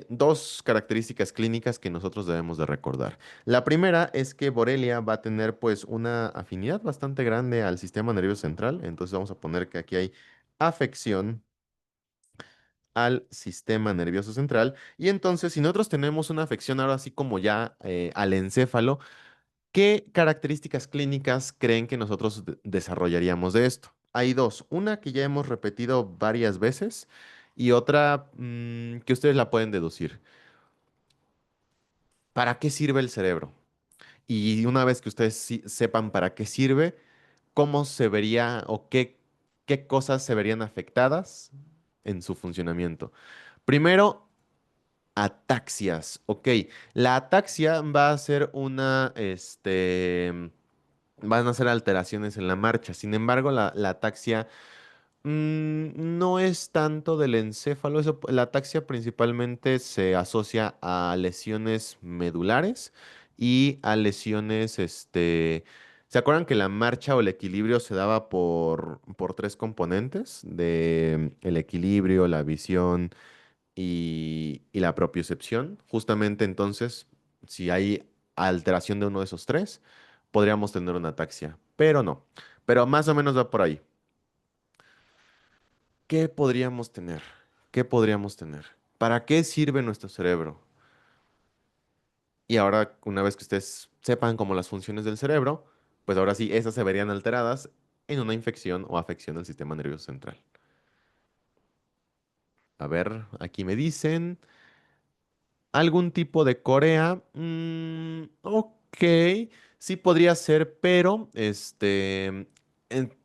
dos características clínicas que nosotros debemos de recordar. La primera es que Borrelia va a tener pues una afinidad bastante grande al sistema nervioso central. Entonces vamos a poner que aquí hay afección al sistema nervioso central. Y entonces si nosotros tenemos una afección ahora así como ya al encéfalo, ¿qué características clínicas creen que nosotros desarrollaríamos de esto? Hay dos, una que ya hemos repetido varias veces y otra que ustedes la pueden deducir. ¿Para qué sirve el cerebro? Y una vez que ustedes sepan para qué sirve, ¿cómo se vería o qué cosas se verían afectadas en su funcionamiento? Primero, ataxias. Ok, la ataxia va a ser van a ser alteraciones en la marcha. Sin embargo, la ataxia no es tanto del encéfalo. La ataxia principalmente se asocia a lesiones medulares y a lesiones, ¿se acuerdan que la marcha o el equilibrio se daba por tres componentes? De el equilibrio, la visión y la propiocepción. Justamente entonces, si hay alteración de uno de esos tres, podríamos tener una ataxia, pero no. Pero más o menos va por ahí. ¿Qué podríamos tener? ¿Qué podríamos tener? ¿Para qué sirve nuestro cerebro? Y ahora, una vez que ustedes sepan como las funciones del cerebro, pues ahora sí, esas se verían alteradas en una infección o afección del sistema nervioso central. A ver, aquí me dicen. ¿Algún tipo de Corea? Ok, sí podría ser, pero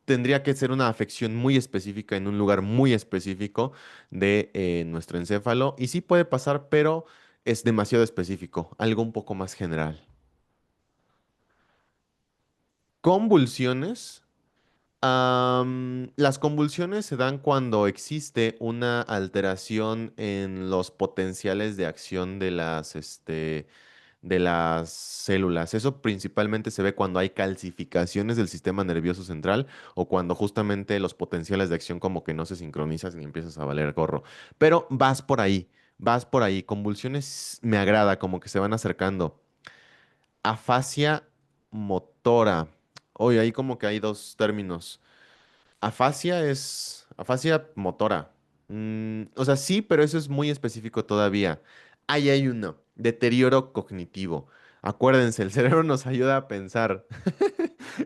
tendría que ser una afección muy específica en un lugar muy específico de nuestro encéfalo. Y sí puede pasar, pero es demasiado específico, algo un poco más general. Convulsiones. Las convulsiones se dan cuando existe una alteración en los potenciales de acción de las células. Eso principalmente se ve cuando hay calcificaciones del sistema nervioso central o cuando justamente los potenciales de acción como que no se sincronizan y empiezas a valer gorro. Pero vas por ahí, vas por ahí. Convulsiones me agrada, como que se van acercando. Afasia motora. Oye, ahí como que hay dos términos. Afasia es afasia motora. O sea, sí, pero eso es muy específico todavía. Ahí hay uno, deterioro cognitivo. Acuérdense, el cerebro nos ayuda a pensar.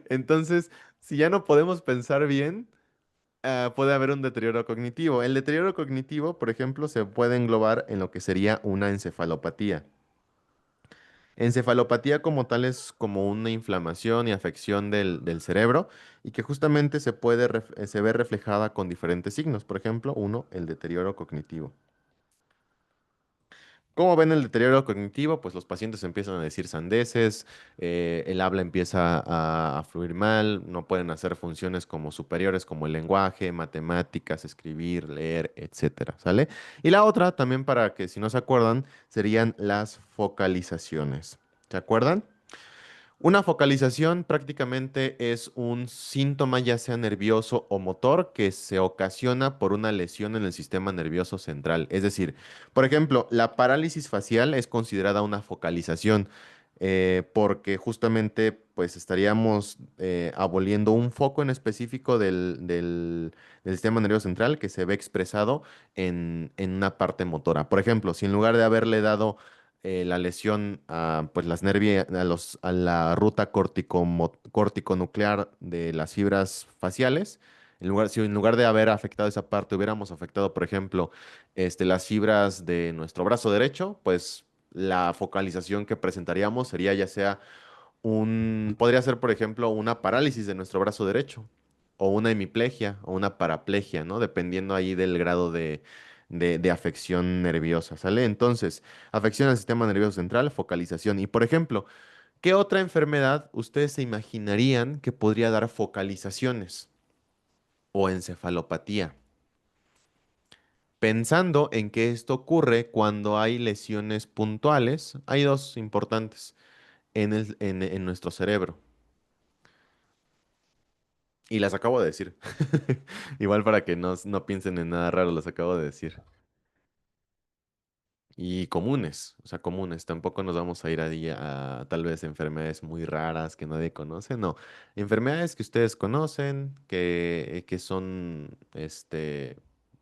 Entonces, si ya no podemos pensar bien, puede haber un deterioro cognitivo. El deterioro cognitivo, por ejemplo, se puede englobar en lo que sería una encefalopatía. Encefalopatía como tal es como una inflamación y afección del cerebro y que justamente se ve reflejada con diferentes signos. Por ejemplo, uno, el deterioro cognitivo. ¿Cómo ven el deterioro cognitivo? Pues los pacientes empiezan a decir sandeces, el habla empieza a fluir mal, no pueden hacer funciones como superiores como el lenguaje, matemáticas, escribir, leer, etcétera, ¿sale? Y la otra, también para que si no se acuerdan, serían las focalizaciones. ¿Se acuerdan? Una focalización prácticamente es un síntoma ya sea nervioso o motor que se ocasiona por una lesión en el sistema nervioso central. Es decir, por ejemplo, la parálisis facial es considerada una focalización porque justamente pues estaríamos aboliendo un foco en específico del sistema nervioso central que se ve expresado en una parte motora. Por ejemplo, si en lugar de haberle dado la lesión a pues a la ruta corticonuclear de las fibras faciales. Si en lugar de haber afectado esa parte, hubiéramos afectado, por ejemplo, las fibras de nuestro brazo derecho, pues la focalización que presentaríamos sería ya sea podría ser, por ejemplo, una parálisis de nuestro brazo derecho, o una hemiplegia, o una paraplegia, ¿no? Dependiendo ahí del grado de afección nerviosa, ¿sale? Entonces, afección al sistema nervioso central, focalización. Y, por ejemplo, ¿qué otra enfermedad ustedes se imaginarían que podría dar focalizaciones o encefalopatía? Pensando en que esto ocurre cuando hay lesiones puntuales, hay dos importantes en nuestro cerebro. Y las acabo de decir. Igual para que no piensen en nada raro, las acabo de decir. Y comunes, o sea, comunes. Tampoco nos vamos a ir ahí a tal vez enfermedades muy raras que nadie conoce. No, enfermedades que ustedes conocen, que son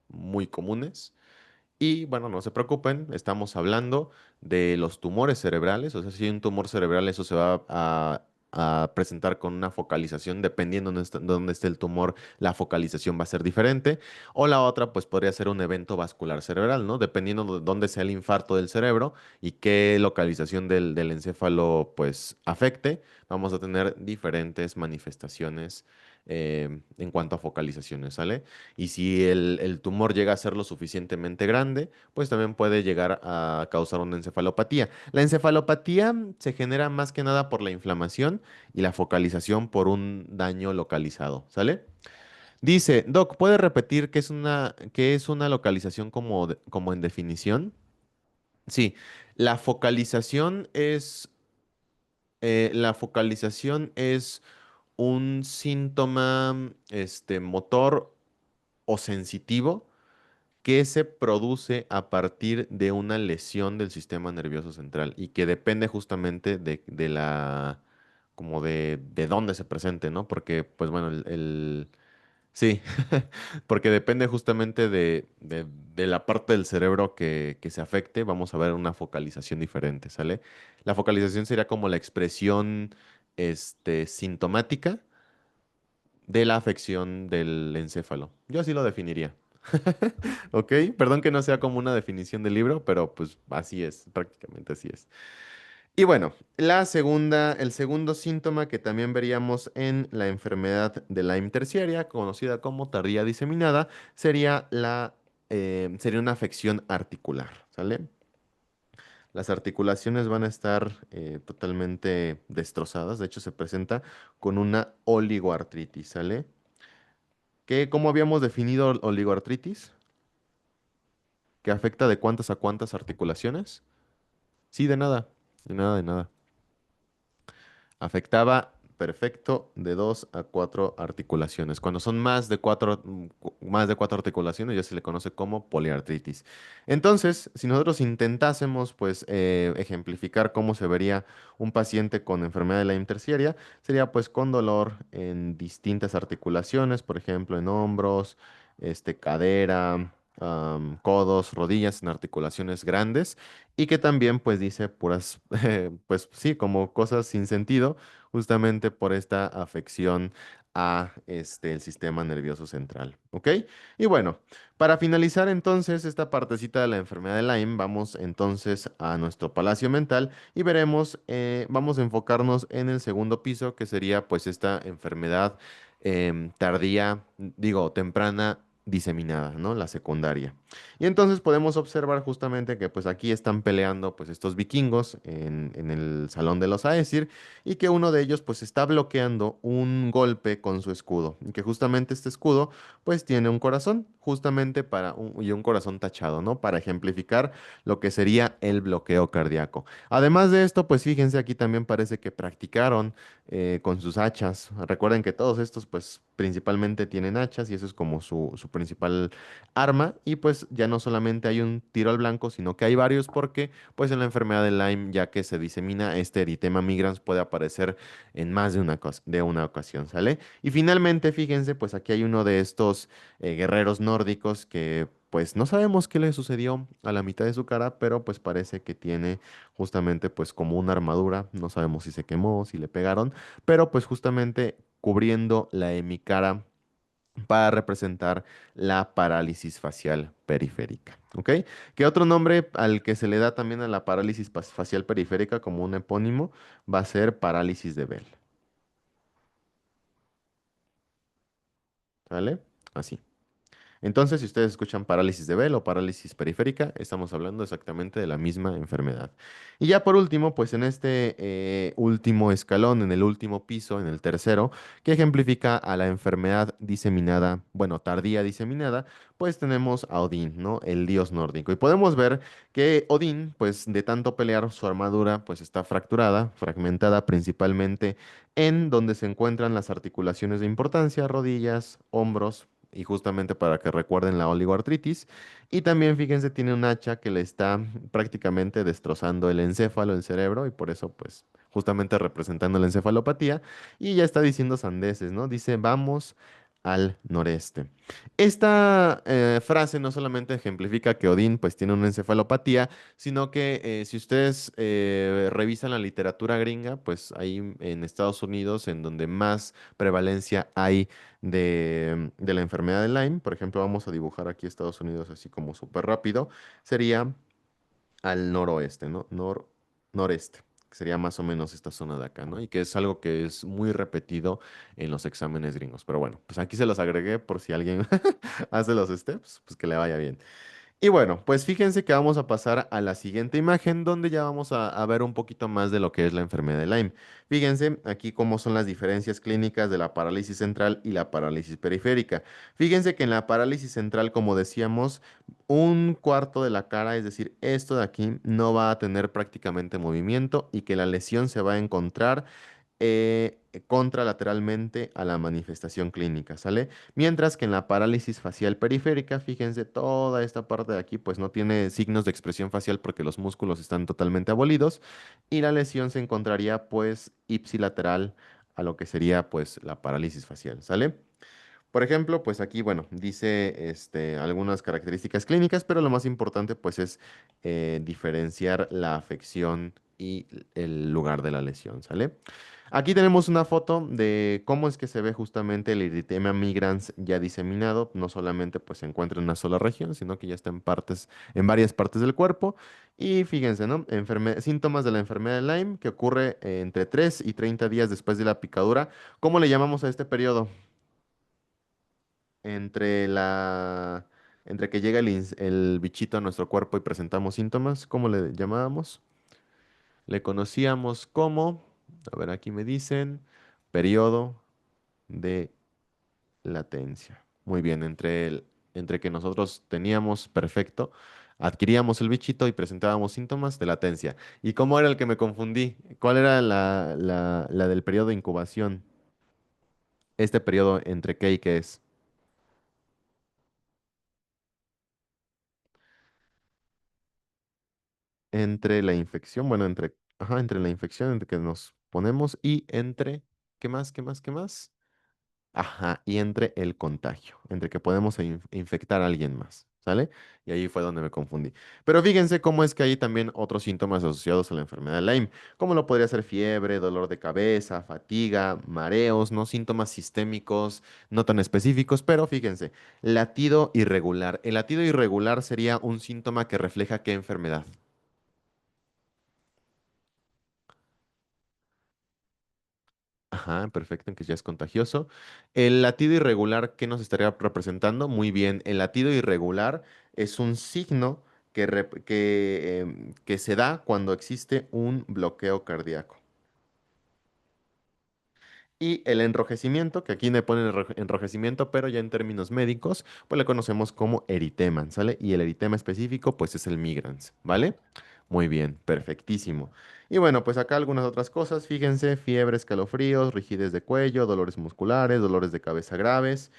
muy comunes. Y bueno, no se preocupen, estamos hablando de los tumores cerebrales, o sea, si hay un tumor cerebral, eso se va a presentar con una focalización, dependiendo de dónde esté el tumor, la focalización va a ser diferente. O la otra, pues podría ser un evento vascular cerebral, ¿no? Dependiendo de dónde sea el infarto del cerebro y qué localización del encéfalo, pues afecte, vamos a tener diferentes manifestaciones en cuanto a focalizaciones, ¿sale? Y si el tumor llega a ser lo suficientemente grande, pues también puede llegar a causar una encefalopatía. La encefalopatía se genera más que nada por la inflamación y la focalización por un daño localizado, ¿sale? Dice, Doc, ¿puede repetir qué es una localización como en definición? Sí, la focalización es un síntoma, motor o sensitivo que se produce a partir de una lesión del sistema nervioso central y que depende justamente como de dónde se presente, ¿no? Porque, pues bueno, sí, porque depende justamente de la parte del cerebro que se afecte, vamos a ver una focalización diferente, ¿sale? La focalización sería como la expresión, sintomática de la afección del encéfalo. Yo así lo definiría. ¿Ok? Perdón que no sea como una definición del libro, pero pues así es, prácticamente así es. Y bueno, el segundo síntoma que también veríamos en la enfermedad de Lyme terciaria, conocida como tardía diseminada, sería una afección articular, ¿sale? Las articulaciones van a estar totalmente destrozadas, de hecho se presenta con una oligoartritis, ¿sale? ¿Cómo habíamos definido oligoartritis? ¿Que afecta de cuántas a cuántas articulaciones? Sí, de nada, de nada, de nada. Afectaba, perfecto, de 2 a 4 articulaciones. Cuando son más de cuatro articulaciones, ya se le conoce como poliartritis. Entonces, si nosotros intentásemos, pues, ejemplificar cómo se vería un paciente con enfermedad de Lyme terciaria, sería, pues, con dolor en distintas articulaciones, por ejemplo, en hombros, cadera, codos, rodillas, en articulaciones grandes y que también pues dice puras, pues sí, como cosas sin sentido, justamente por esta afección a el sistema nervioso central, ¿ok? Y bueno, para finalizar entonces esta partecita de la enfermedad de Lyme, vamos entonces a nuestro palacio mental y veremos, vamos a enfocarnos en el segundo piso, que sería pues esta enfermedad tardía, digo, temprana, diseminada, ¿no? La secundaria. Y entonces podemos observar justamente que pues aquí están peleando pues estos vikingos en el salón de los Aesir y que uno de ellos pues está bloqueando un golpe con su escudo y que justamente este escudo pues tiene un corazón justamente y un corazón tachado, ¿no? Para ejemplificar lo que sería el bloqueo cardíaco. Además de esto pues fíjense aquí también parece que practicaron con sus hachas. Recuerden que todos estos pues principalmente tienen hachas y eso es como su principal arma y pues ya no solamente hay un tiro al blanco, sino que hay varios porque pues en la enfermedad de Lyme, ya que se disemina este eritema migrans puede aparecer en más de una ocasión, ¿sale? Y finalmente, fíjense, pues aquí hay uno de estos guerreros nórdicos que pues no sabemos qué le sucedió a la mitad de su cara, pero pues parece que tiene justamente pues como una armadura, no sabemos si se quemó, si le pegaron, pero pues justamente cubriendo la hemicara para representar la parálisis facial periférica. ¿Ok? ¿Qué otro nombre al que se le da también a la parálisis facial periférica como un epónimo va a ser parálisis de Bell? ¿Vale? Así. Entonces, si ustedes escuchan parálisis de Bell o parálisis periférica, estamos hablando exactamente de la misma enfermedad. Y ya por último, pues en este último escalón, en el último piso, en el tercero, que ejemplifica a la enfermedad diseminada, bueno, tardía diseminada, pues tenemos a Odín, ¿no? El dios nórdico. Y podemos ver que Odín, pues de tanto pelear, su armadura, pues está fracturada, fragmentada principalmente en donde se encuentran las articulaciones de importancia, rodillas, hombros, y justamente para que recuerden la oligoartritis. Y también, fíjense, tiene un hacha que le está prácticamente destrozando el encéfalo, el cerebro, y por eso, pues, justamente representando la encefalopatía. Y ya está diciendo sandeces, ¿no? Dice, vamos al noreste. Esta frase no solamente ejemplifica que Odín pues tiene una encefalopatía, sino que si ustedes revisan la literatura gringa, pues ahí en Estados Unidos, en donde más prevalencia hay de la enfermedad de Lyme. Por ejemplo, vamos a dibujar aquí Estados Unidos así como súper rápido. Sería al noroeste, ¿no? Noreste, que sería más o menos esta zona de acá, ¿no? Y que es algo que es muy repetido en los exámenes gringos. Pero bueno, pues aquí se los agregué por si alguien hace los steps, pues que le vaya bien. Y bueno, pues fíjense que vamos a pasar a la siguiente imagen donde ya vamos a ver un poquito más de lo que es la enfermedad de Lyme. Fíjense aquí cómo son las diferencias clínicas de la parálisis central y la parálisis periférica. Fíjense que en la parálisis central, como decíamos, un cuarto de la cara, es decir, esto de aquí, no va a tener prácticamente movimiento y que la lesión se va a encontrar contralateralmente a la manifestación clínica, ¿sale? Mientras que en la parálisis facial periférica, fíjense, toda esta parte de aquí pues no tiene signos de expresión facial porque los músculos están totalmente abolidos y la lesión se encontraría pues ipsilateral a lo que sería pues la parálisis facial, ¿sale? Por ejemplo, pues aquí, bueno, dice algunas características clínicas, pero lo más importante pues es diferenciar la afección y el lugar de la lesión, ¿sale? Aquí tenemos una foto de cómo es que se ve justamente el eritema migrans ya diseminado. No solamente pues se encuentra en una sola región, sino que ya está en varias partes del cuerpo. Y fíjense, ¿no? Síntomas de la enfermedad de Lyme que ocurre entre 3 y 30 días después de la picadura. ¿Cómo le llamamos a este periodo? Entre la... Entre que llega el bichito a nuestro cuerpo y presentamos síntomas, ¿cómo le llamábamos? Le conocíamos como, a ver, aquí me dicen, periodo de latencia. Muy bien, entre que nosotros teníamos perfecto, adquiríamos el bichito y presentábamos síntomas de latencia. ¿Y cómo era el que me confundí? ¿Cuál era la del periodo de incubación? Este periodo entre qué y qué es. Entre la infección, bueno, entre la infección entre que nos ponemos y entre, ¿qué más, qué más, qué más? Ajá, y entre el contagio, entre que podemos infectar a alguien más, ¿sale? Y ahí fue donde me confundí. Pero fíjense cómo es que hay también otros síntomas asociados a la enfermedad de Lyme, como lo podría ser fiebre, dolor de cabeza, fatiga, mareos, no síntomas sistémicos, no tan específicos, pero fíjense, latido irregular. El latido irregular sería un síntoma que refleja qué enfermedad. Ajá, perfecto, en que ya es contagioso. El latido irregular, ¿qué nos estaría representando? Muy bien, el latido irregular es un signo que se da cuando existe un bloqueo cardíaco. Y el enrojecimiento, que aquí me ponen enrojecimiento, pero ya en términos médicos, pues le conocemos como eritema, ¿sale? Y el eritema específico, pues es el migrans, ¿vale? Muy bien, perfectísimo. Y bueno, pues acá algunas otras cosas, fíjense, fiebre, escalofríos, rigidez de cuello, dolores musculares, dolores de cabeza graves,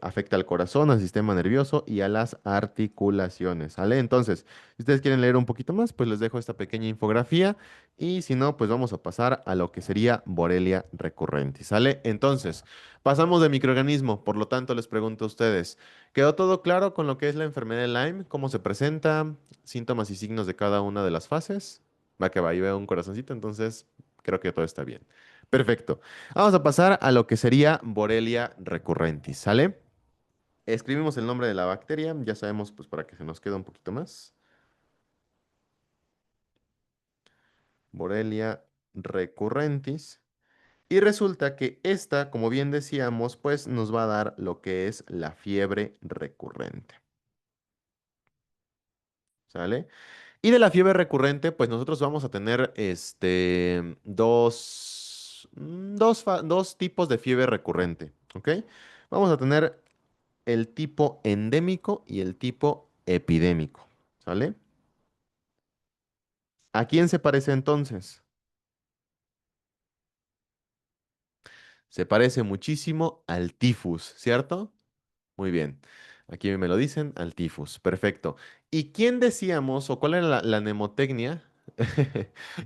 afecta al corazón, al sistema nervioso y a las articulaciones, ¿sale? Entonces, si ustedes quieren leer un poquito más, pues les dejo esta pequeña infografía y si no, pues vamos a pasar a lo que sería Borrelia recurrentis, ¿sale? Entonces, pasamos de microorganismo, por lo tanto les pregunto a ustedes, ¿quedó todo claro con lo que es la enfermedad de Lyme? ¿Cómo se presenta? ¿Síntomas y signos de cada una de las fases? Va que va, ahí veo un corazoncito, entonces creo que todo está bien. Perfecto. Vamos a pasar a lo que sería Borrelia recurrentis, ¿sale? Escribimos el nombre de la bacteria, ya sabemos, pues para que se nos quede un poquito más. Borrelia recurrentis. Y resulta que esta, como bien decíamos, pues nos va a dar lo que es la fiebre recurrente. ¿Sale? Y de la fiebre recurrente, pues nosotros vamos a tener dos tipos de fiebre recurrente. ¿Ok? Vamos a tener el tipo endémico y el tipo epidémico. ¿Sale? ¿A quién se parece entonces? Se parece muchísimo al tifus, ¿cierto? Muy bien. Aquí me lo dicen, al tifus. Perfecto. ¿Y quién decíamos, o cuál era la mnemotecnia?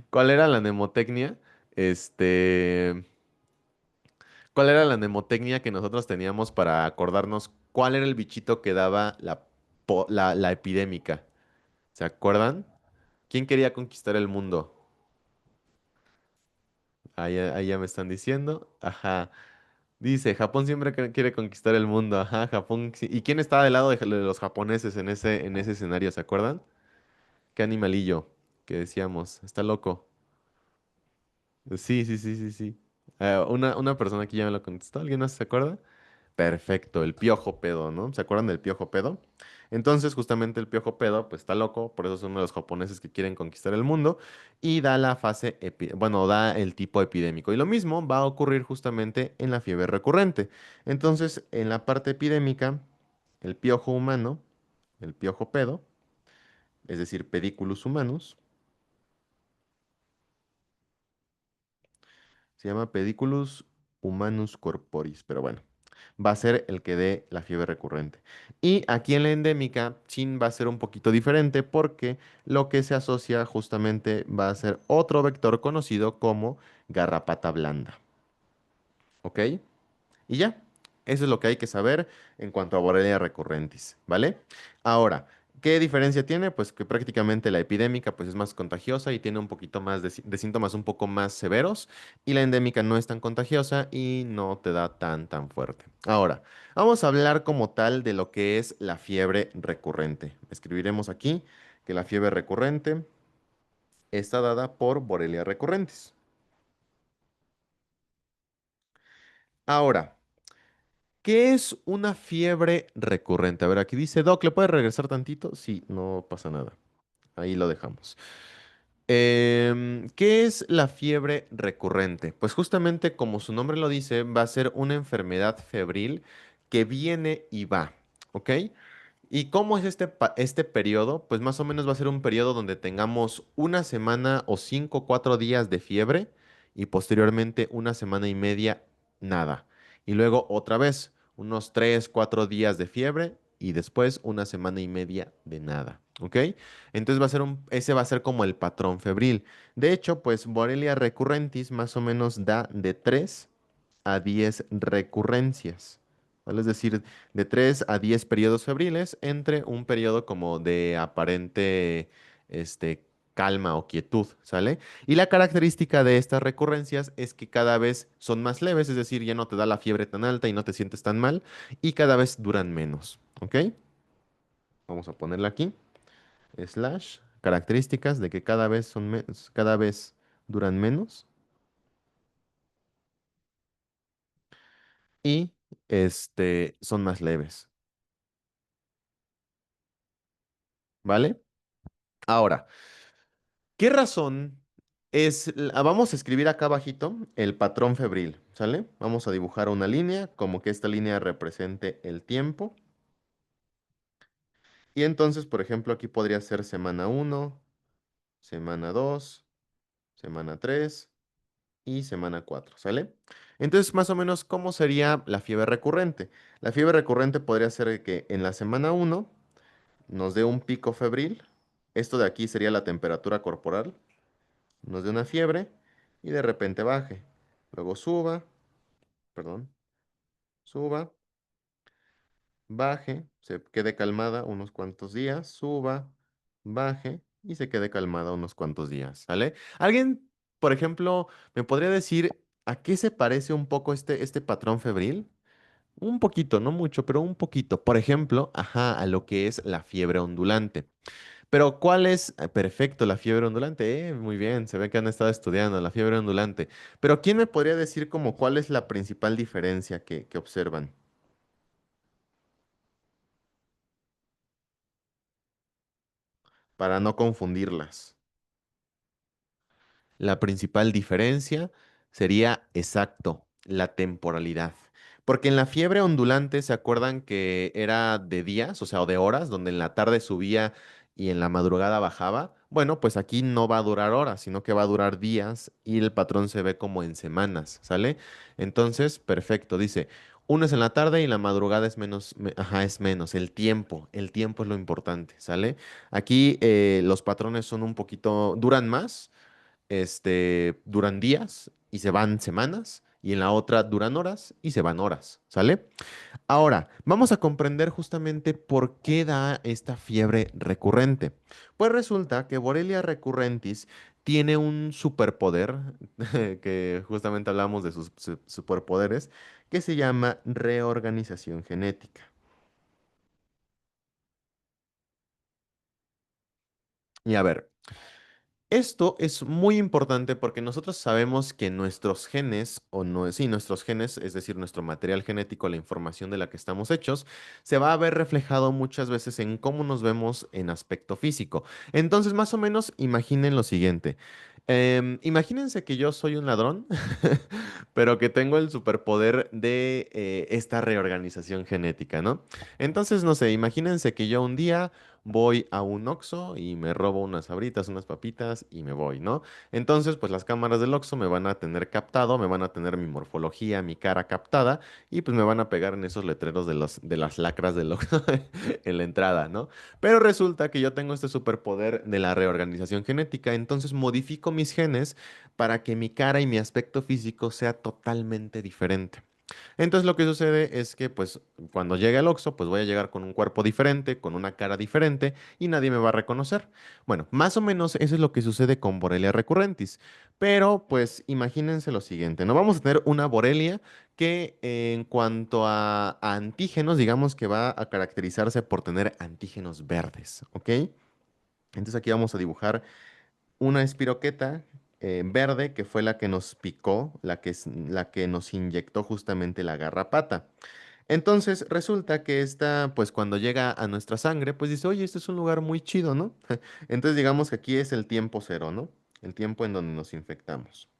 ¿Cuál era la mnemotecnia? Este, ¿Cuál era la mnemotecnia que nosotros teníamos para acordarnos cuál era el bichito que daba la epidémica? ¿Se acuerdan? ¿Quién quería conquistar el mundo? Ahí ya me están diciendo. Ajá. Dice, Japón siempre quiere conquistar el mundo. Ajá, Japón. ¿Y quién estaba del lado de los japoneses en ese escenario? ¿Se acuerdan? ¿Qué animalillo que decíamos? Está loco. Sí, sí, sí, sí, sí. Una persona aquí ya me lo contestó. ¿Alguien más se acuerda? Perfecto, el piojo pedo, ¿no? ¿Se acuerdan del piojo pedo? Entonces, justamente el piojo pedo, pues está loco, por eso es uno de los japoneses que quieren conquistar el mundo y da la fase, bueno, da el tipo epidémico. Y lo mismo va a ocurrir justamente en la fiebre recurrente. Entonces, en la parte epidémica, el piojo humano, el piojo pedo, es decir, Pediculus humanus, se llama Pediculus humanus corporis, pero bueno, va a ser el que dé la fiebre recurrente. Y aquí en la endémica, chin va a ser un poquito diferente porque lo que se asocia justamente va a ser otro vector conocido como garrapata blanda. ¿Ok? Y ya, eso es lo que hay que saber en cuanto a Borrelia recurrentis, ¿vale? Ahora, ¿qué diferencia tiene? Pues que prácticamente la epidémica pues es más contagiosa y tiene un poquito más de síntomas un poco más severos y la endémica no es tan contagiosa y no te da tan fuerte. Ahora, vamos a hablar como tal de lo que es la fiebre recurrente. Escribiremos aquí que la fiebre recurrente está dada por Borrelia recurrentis. Ahora, ¿qué es una fiebre recurrente? A ver, aquí dice, Doc, ¿le puede regresar tantito? Sí, no pasa nada. Ahí lo dejamos. ¿Qué es la fiebre recurrente? Pues justamente como su nombre lo dice, va a ser una enfermedad febril que viene y va, ¿ok? ¿Y cómo es este periodo? Pues más o menos va a ser un periodo donde tengamos una semana o 5 o 4 días de fiebre y posteriormente una semana y media nada. Y luego otra vez unos 3 o 4 días de fiebre y después una semana y media de nada. ¿Ok? Entonces ese va a ser como el patrón febril. De hecho, pues Borrelia recurrentis más o menos da de 3 a 10 recurrencias. ¿Vale? Es decir, de 3 a 10 periodos febriles entre un periodo como de aparente este, calma o quietud, ¿sale? Y la característica de estas recurrencias es que cada vez son más leves, es decir, ya no te da la fiebre tan alta y no te sientes tan mal, y cada vez duran menos, ¿ok? Vamos a ponerla aquí, slash, características de que cada vez duran menos y son más leves, ¿vale? Ahora, ¿qué razón vamos a escribir acá abajito el patrón febril, ¿sale? Vamos a dibujar una línea, como que esta línea represente el tiempo. Y entonces, por ejemplo, aquí podría ser semana uno, semana 2, semana 3 y semana 4, ¿sale? Entonces, más o menos, ¿cómo sería la fiebre recurrente? La fiebre recurrente podría ser que en la semana uno nos dé un pico febril. Esto de aquí sería la temperatura corporal. Nos dé una fiebre y de repente baje. Luego suba, perdón, suba, baje, se quede calmada unos cuantos días, suba, baje y se quede calmada unos cuantos días, ¿sale? ¿Alguien, por ejemplo, me podría decir a qué se parece un poco este patrón febril? Un poquito, no mucho, pero un poquito. Por ejemplo, ajá, a lo que es la fiebre ondulante. Pero ¿cuál es? Perfecto, la fiebre ondulante. Muy bien, se ve que han estado estudiando la fiebre ondulante. Pero ¿quién me podría decir como cuál es la principal diferencia que observan para no confundirlas? La principal diferencia sería exacto, la temporalidad. Porque en la fiebre ondulante, ¿se acuerdan que era de días, o sea, o de horas, donde en la tarde subía y en la madrugada bajaba? Bueno, pues aquí no va a durar horas, sino que va a durar días y el patrón se ve como en semanas, ¿sale? Entonces, perfecto, dice, uno es en la tarde y la madrugada es menos, ajá, es menos, el tiempo es lo importante, ¿sale? Aquí los patrones son un poquito, duran más, duran días y se van semanas, y en la otra duran horas y se van horas, ¿sale? Ahora, vamos a comprender justamente por qué da esta fiebre recurrente. Pues resulta que Borrelia recurrentis tiene un superpoder, que justamente hablamos de sus superpoderes, que se llama reorganización genética. Y a ver, esto es muy importante porque nosotros sabemos que nuestros genes, o no, sí, nuestros genes, es decir, nuestro material genético, la información de la que estamos hechos, se va a ver reflejado muchas veces en cómo nos vemos en aspecto físico. Entonces, más o menos, imaginen lo siguiente. Imagínense que yo soy un ladrón, pero que tengo el superpoder de esta reorganización genética, ¿no? Entonces, no sé, imagínense que yo un día voy a un Oxxo y me robo unas sabritas, unas papitas y me voy, ¿no? Entonces, pues las cámaras del Oxxo me van a tener captado, me van a tener mi morfología, mi cara captada y pues me van a pegar en esos letreros de las lacras del Oxxo en la entrada, ¿no? Pero resulta que yo tengo este superpoder de la reorganización genética, entonces modifico mis genes para que mi cara y mi aspecto físico sea totalmente diferente. Entonces lo que sucede es que pues cuando llegue al Oxxo pues voy a llegar con un cuerpo diferente, con una cara diferente y nadie me va a reconocer. Bueno, más o menos eso es lo que sucede con Borrelia recurrentis. Pero pues imagínense lo siguiente, ¿no? Vamos a tener una Borrelia que en cuanto a antígenos, digamos que va a caracterizarse por tener antígenos verdes, ¿ok? Entonces aquí vamos a dibujar una espiroqueta verde que fue la que nos picó, la que nos inyectó justamente la garrapata. Entonces resulta que esta, pues cuando llega a nuestra sangre, pues dice, oye, este es un lugar muy chido, ¿no? Entonces digamos que aquí es el tiempo cero, ¿no? El tiempo en donde nos infectamos.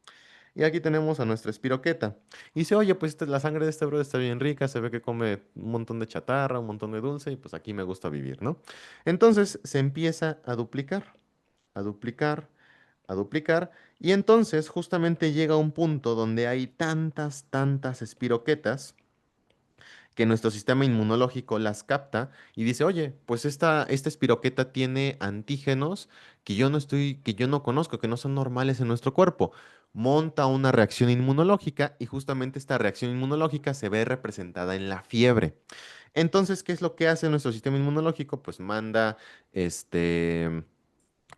Y aquí tenemos a nuestra espiroqueta. Y dice, oye, pues la sangre de este bro está bien rica, se ve que come un montón de chatarra, un montón de dulce, y pues aquí me gusta vivir, ¿no? Entonces se empieza a duplicar, a duplicar, a duplicar, y entonces justamente llega un punto donde hay tantas espiroquetas que nuestro sistema inmunológico las capta y dice, oye, pues esta espiroqueta tiene antígenos que yo no conozco, que no son normales en nuestro cuerpo. Monta una reacción inmunológica y justamente esta reacción inmunológica se ve representada en la fiebre. Entonces, ¿qué es lo que hace nuestro sistema inmunológico? Pues este,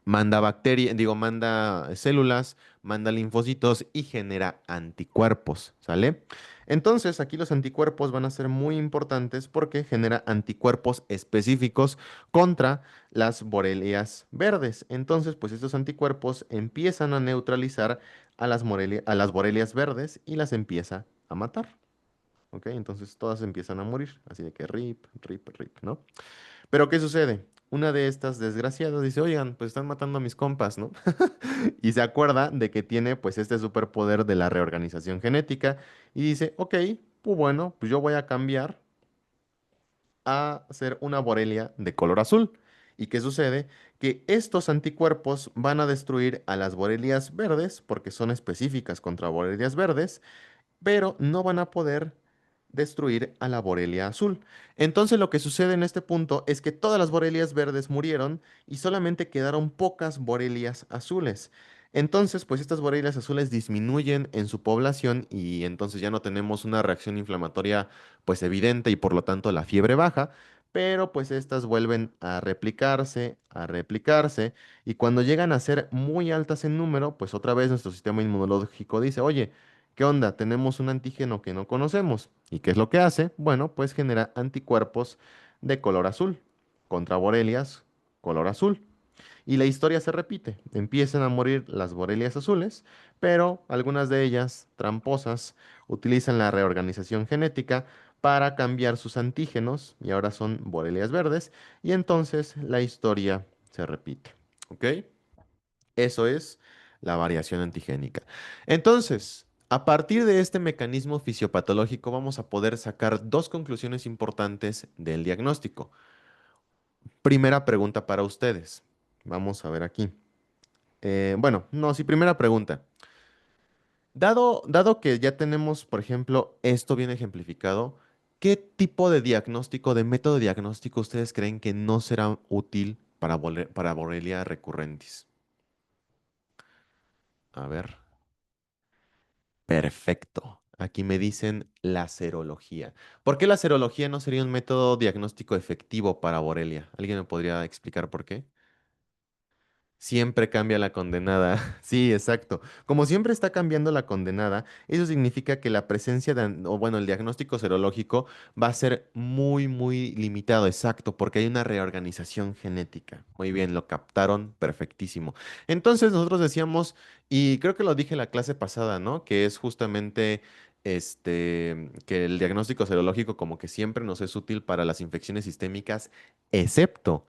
manda bacterias, digo, manda células, manda linfocitos y genera anticuerpos, ¿sale? Entonces, aquí los anticuerpos van a ser muy importantes porque genera anticuerpos específicos contra las borelias verdes. Entonces, pues estos anticuerpos empiezan a neutralizar a las borelias verdes y las empieza a matar, ¿ok? Entonces todas empiezan a morir, así de que rip, rip, rip, ¿no? Pero ¿qué sucede? Una de estas desgraciadas dice, oigan, pues están matando a mis compas, ¿no? Y se acuerda de que tiene pues este superpoder de la reorganización genética y dice, ok, pues bueno, pues yo voy a cambiar a ser una Borrelia de color azul. ¿Y qué sucede? Que estos anticuerpos van a destruir a las Borrelias verdes porque son específicas contra Borrelias verdes, pero no van a poder destruir a la Borelia azul. Entonces lo que sucede en este punto es que todas las Borelias verdes murieron y solamente quedaron pocas Borelias azules. Entonces, pues estas Borelias azules disminuyen en su población y entonces ya no tenemos una reacción inflamatoria pues evidente y por lo tanto la fiebre baja, pero pues estas vuelven a replicarse y cuando llegan a ser muy altas en número, pues otra vez nuestro sistema inmunológico dice, oye, ¿qué onda? Tenemos un antígeno que no conocemos. ¿Y qué es lo que hace? Bueno, pues genera anticuerpos de color azul contra borelias color azul. Y la historia se repite. Empiezan a morir las borelias azules, pero algunas de ellas, tramposas, utilizan la reorganización genética para cambiar sus antígenos y ahora son borelias verdes y entonces la historia se repite. ¿Ok? Eso es la variación antigénica. Entonces, a partir de este mecanismo fisiopatológico vamos a poder sacar dos conclusiones importantes del diagnóstico. Primera pregunta para ustedes. Vamos a ver aquí. Bueno, no, sí, primera pregunta. Dado que ya tenemos, por ejemplo, esto bien ejemplificado, ¿qué tipo de diagnóstico, de método diagnóstico ustedes creen que no será útil para Borrelia recurrentis? A ver. Perfecto. Aquí me dicen la serología. ¿Por qué la serología no sería un método diagnóstico efectivo para Borrelia? ¿Alguien me podría explicar por qué? Siempre cambia la condenada. Sí, exacto. Como siempre está cambiando la condenada, eso significa que la presencia o bueno, el diagnóstico serológico va a ser muy limitado, exacto, porque hay una reorganización genética. Muy bien, lo captaron perfectísimo. Entonces nosotros decíamos, y creo que lo dije en la clase pasada, ¿no? Que es justamente que el diagnóstico serológico como que siempre nos es útil para las infecciones sistémicas, excepto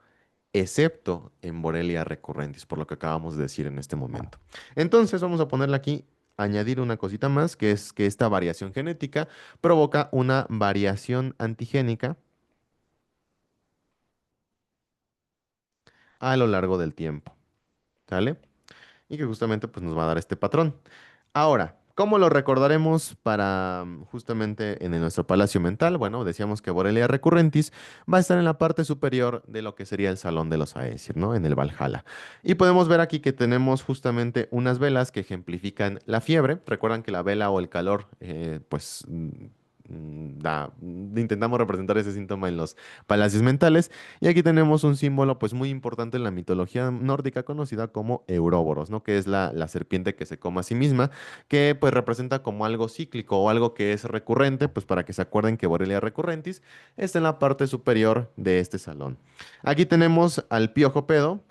en Borrelia recurrentis, por lo que acabamos de decir en este momento. Entonces vamos a ponerle aquí, añadir una cosita más, que es que esta variación genética provoca una variación antigénica a lo largo del tiempo, ¿sale? Y que justamente pues nos va a dar este patrón. Ahora, ¿cómo lo recordaremos para justamente en nuestro palacio mental? Bueno, decíamos que Borrelia recurrentis va a estar en la parte superior de lo que sería el salón de los Aesir, ¿no? En el Valhalla. Y podemos ver aquí que tenemos justamente unas velas que ejemplifican la fiebre. Recuerdan que la vela o el calor, intentamos representar ese síntoma en los palacios mentales. Y aquí tenemos un símbolo pues muy importante en la mitología nórdica conocida como Euróboros, ¿no? Que es la serpiente que se come a sí misma, que pues representa como algo cíclico o algo que es recurrente, pues para que se acuerden que Borrelia recurrentis está en la parte superior de este salón. Aquí tenemos al piojo pedo,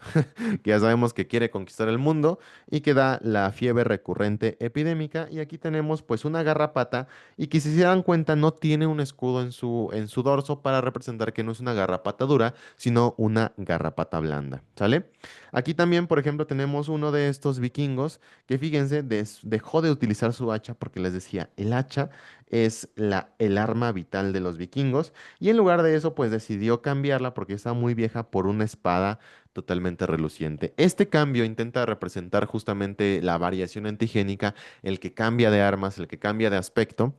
que ya sabemos que quiere conquistar el mundo y que da la fiebre recurrente epidémica. Y aquí tenemos pues una garrapata y que si se dan cuenta cuenta, no tiene un escudo en su dorso para representar que no es una garrapata dura, sino una garrapata blanda, ¿sale? Aquí también, por ejemplo, tenemos uno de estos vikingos que, fíjense, dejó de utilizar su hacha porque les decía, el hacha es el arma vital de los vikingos y en lugar de eso, pues decidió cambiarla porque está muy vieja por una espada totalmente reluciente. Este cambio intenta representar justamente la variación antigénica, el que cambia de armas, el que cambia de aspecto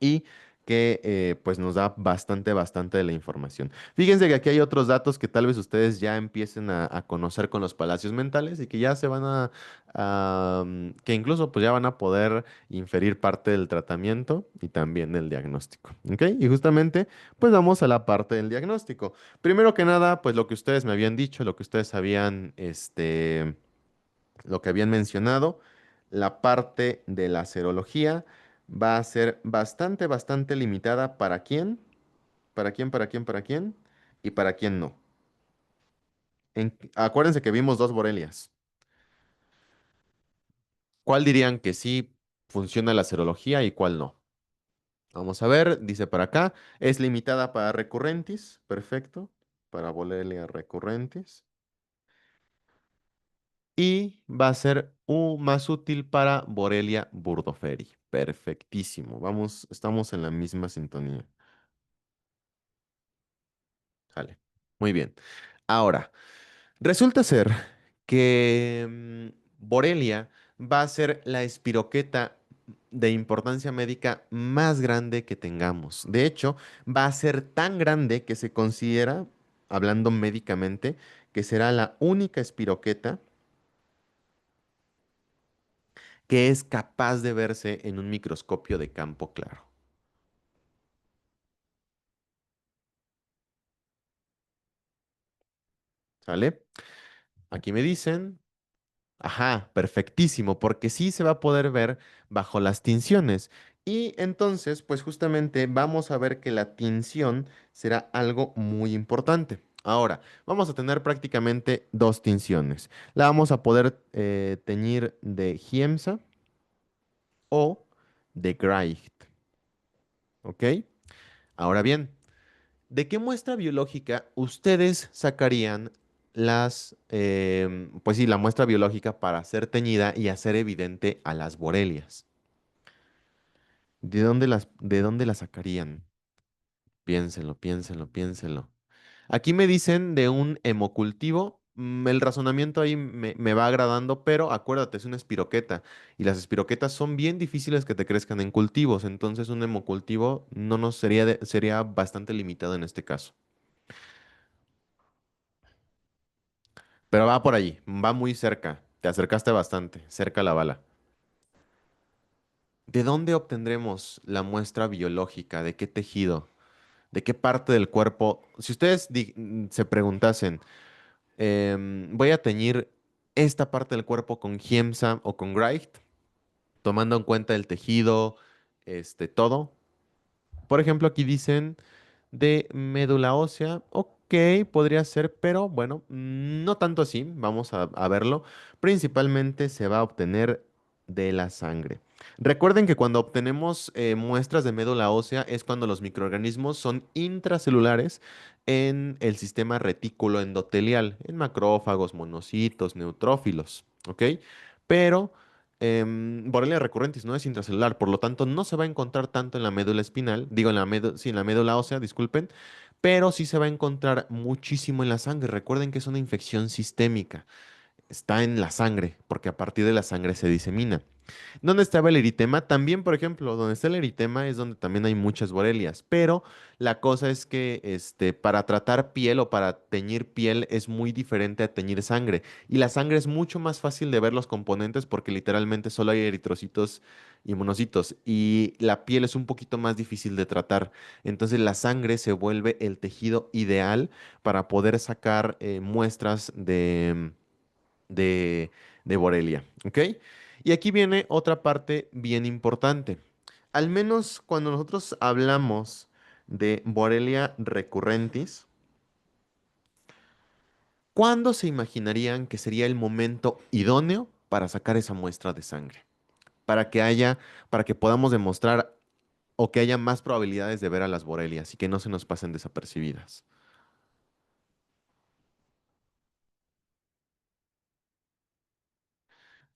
y que pues nos da bastante de la información. Fíjense que aquí hay otros datos que tal vez ustedes ya empiecen a conocer con los palacios mentales y que ya se van que incluso pues ya van a poder inferir parte del tratamiento y también del diagnóstico. ¿Ok? Y justamente pues vamos a la parte del diagnóstico. Primero que nada, pues lo que ustedes me habían dicho, lo que ustedes habían, lo que habían mencionado, la parte de la serología va a ser bastante limitada para quién, para quién y para quién no. Acuérdense que vimos dos borelias. ¿Cuál dirían que sí funciona la serología y cuál no? Vamos a ver, dice para acá, es limitada para recurrentis, perfecto, para Borrelia recurrentis. Y va a ser más útil para Borrelia burgdorferi. Perfectísimo. Vamos, estamos en la misma sintonía. Vale. Muy bien. Ahora, resulta ser que Borrelia va a ser la espiroqueta de importancia médica más grande que tengamos. De hecho, va a ser tan grande que se considera, hablando médicamente, que será la única espiroqueta que es capaz de verse en un microscopio de campo claro. ¿Sale? Aquí me dicen, ajá, perfectísimo, porque sí se va a poder ver bajo las tinciones. Y entonces, pues justamente vamos a ver que la tinción será algo muy importante. Ahora, vamos a tener prácticamente dos tinciones. La vamos a poder teñir de Giemsa o de Greicht, ¿ok? Ahora bien, ¿de qué muestra biológica ustedes sacarían pues sí, la muestra biológica para ser teñida y hacer evidente a las borelias? De dónde las sacarían? Piénsenlo. Aquí me dicen de un hemocultivo. El razonamiento ahí me va agradando, pero acuérdate, es una espiroqueta y las espiroquetas son bien difíciles que te crezcan en cultivos, entonces un hemocultivo no nos sería bastante limitado en este caso. Pero va por allí, va muy cerca. Te acercaste bastante, cerca la bala. ¿De dónde obtendremos la muestra biológica? ¿De qué tejido? ¿De qué parte del cuerpo? Si ustedes se preguntasen, voy a teñir esta parte del cuerpo con Giemsa o con Greift, tomando en cuenta el tejido, todo. Por ejemplo, aquí dicen de médula ósea. Ok, podría ser, pero bueno, no tanto así. Vamos a verlo. Principalmente se va a obtener de la sangre. Recuerden que cuando obtenemos muestras de médula ósea es cuando los microorganismos son intracelulares en el sistema retículo endotelial, en macrófagos, monocitos, neutrófilos. ¿Ok? Pero Borrelia recurrentis no es intracelular, por lo tanto no se va a encontrar tanto en la médula espinal, digo sí, en la médula ósea, disculpen, pero sí se va a encontrar muchísimo en la sangre. Recuerden que es una infección sistémica, está en la sangre, porque a partir de la sangre se disemina. ¿Dónde estaba el eritema? También, por ejemplo, donde está el eritema es donde también hay muchas borelias, pero la cosa es que para tratar piel o para teñir piel es muy diferente a teñir sangre. Y la sangre es mucho más fácil de ver los componentes porque literalmente solo hay eritrocitos y monocitos. Y la piel es un poquito más difícil de tratar. Entonces la sangre se vuelve el tejido ideal para poder sacar muestras de, de Borrelia, ¿ok? Y aquí viene otra parte bien importante. Al menos cuando nosotros hablamos de Borrelia recurrentis, ¿cuándo se imaginarían que sería el momento idóneo para sacar esa muestra de sangre? Para que haya, para que podamos demostrar, o que haya más probabilidades de ver a las borrelias y que no se nos pasen desapercibidas.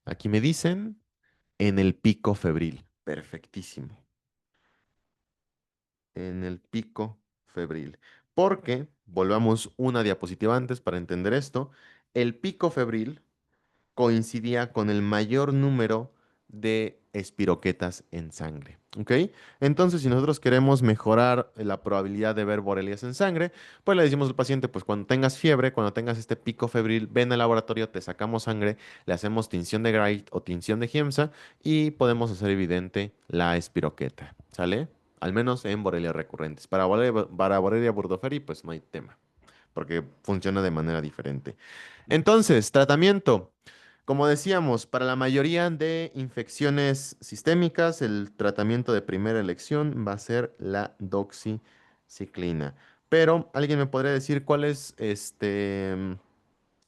Aquí me dicen en el pico febril. Perfectísimo. En el pico febril. Porque, volvamos una diapositiva antes para entender esto, el pico febril coincidía con el mayor número de espiroquetas en sangre. ¿Ok? Entonces, si nosotros queremos mejorar la probabilidad de ver borrelias en sangre, pues le decimos al paciente, pues cuando tengas fiebre, cuando tengas este pico febril, ven al laboratorio, te sacamos sangre, le hacemos tinción de Gray o tinción de Giemsa y podemos hacer evidente la espiroqueta. ¿Sale? Al menos en borrelias recurrentes. Para Borrelia burgdorferi, pues no hay tema, porque funciona de manera diferente. Entonces, tratamiento. Como decíamos, para la mayoría de infecciones sistémicas, el tratamiento de primera elección va a ser la doxiciclina. Pero, ¿alguien me podría decir cuál es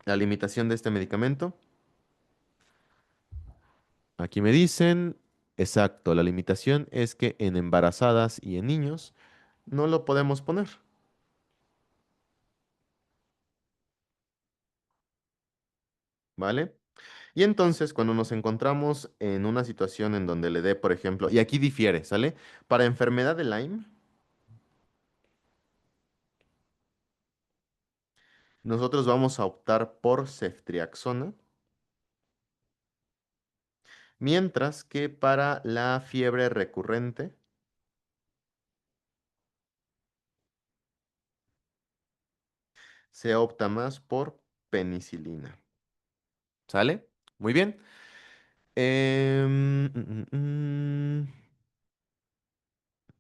la limitación de este medicamento? Aquí me dicen, exacto, la limitación es que en embarazadas y en niños no lo podemos poner, ¿vale? Y entonces, cuando nos encontramos en una situación en donde le dé, por ejemplo, y aquí difiere, ¿sale? Para enfermedad de Lyme, nosotros vamos a optar por ceftriaxona, mientras que para la fiebre recurrente se opta más por penicilina. ¿Sale? Muy bien.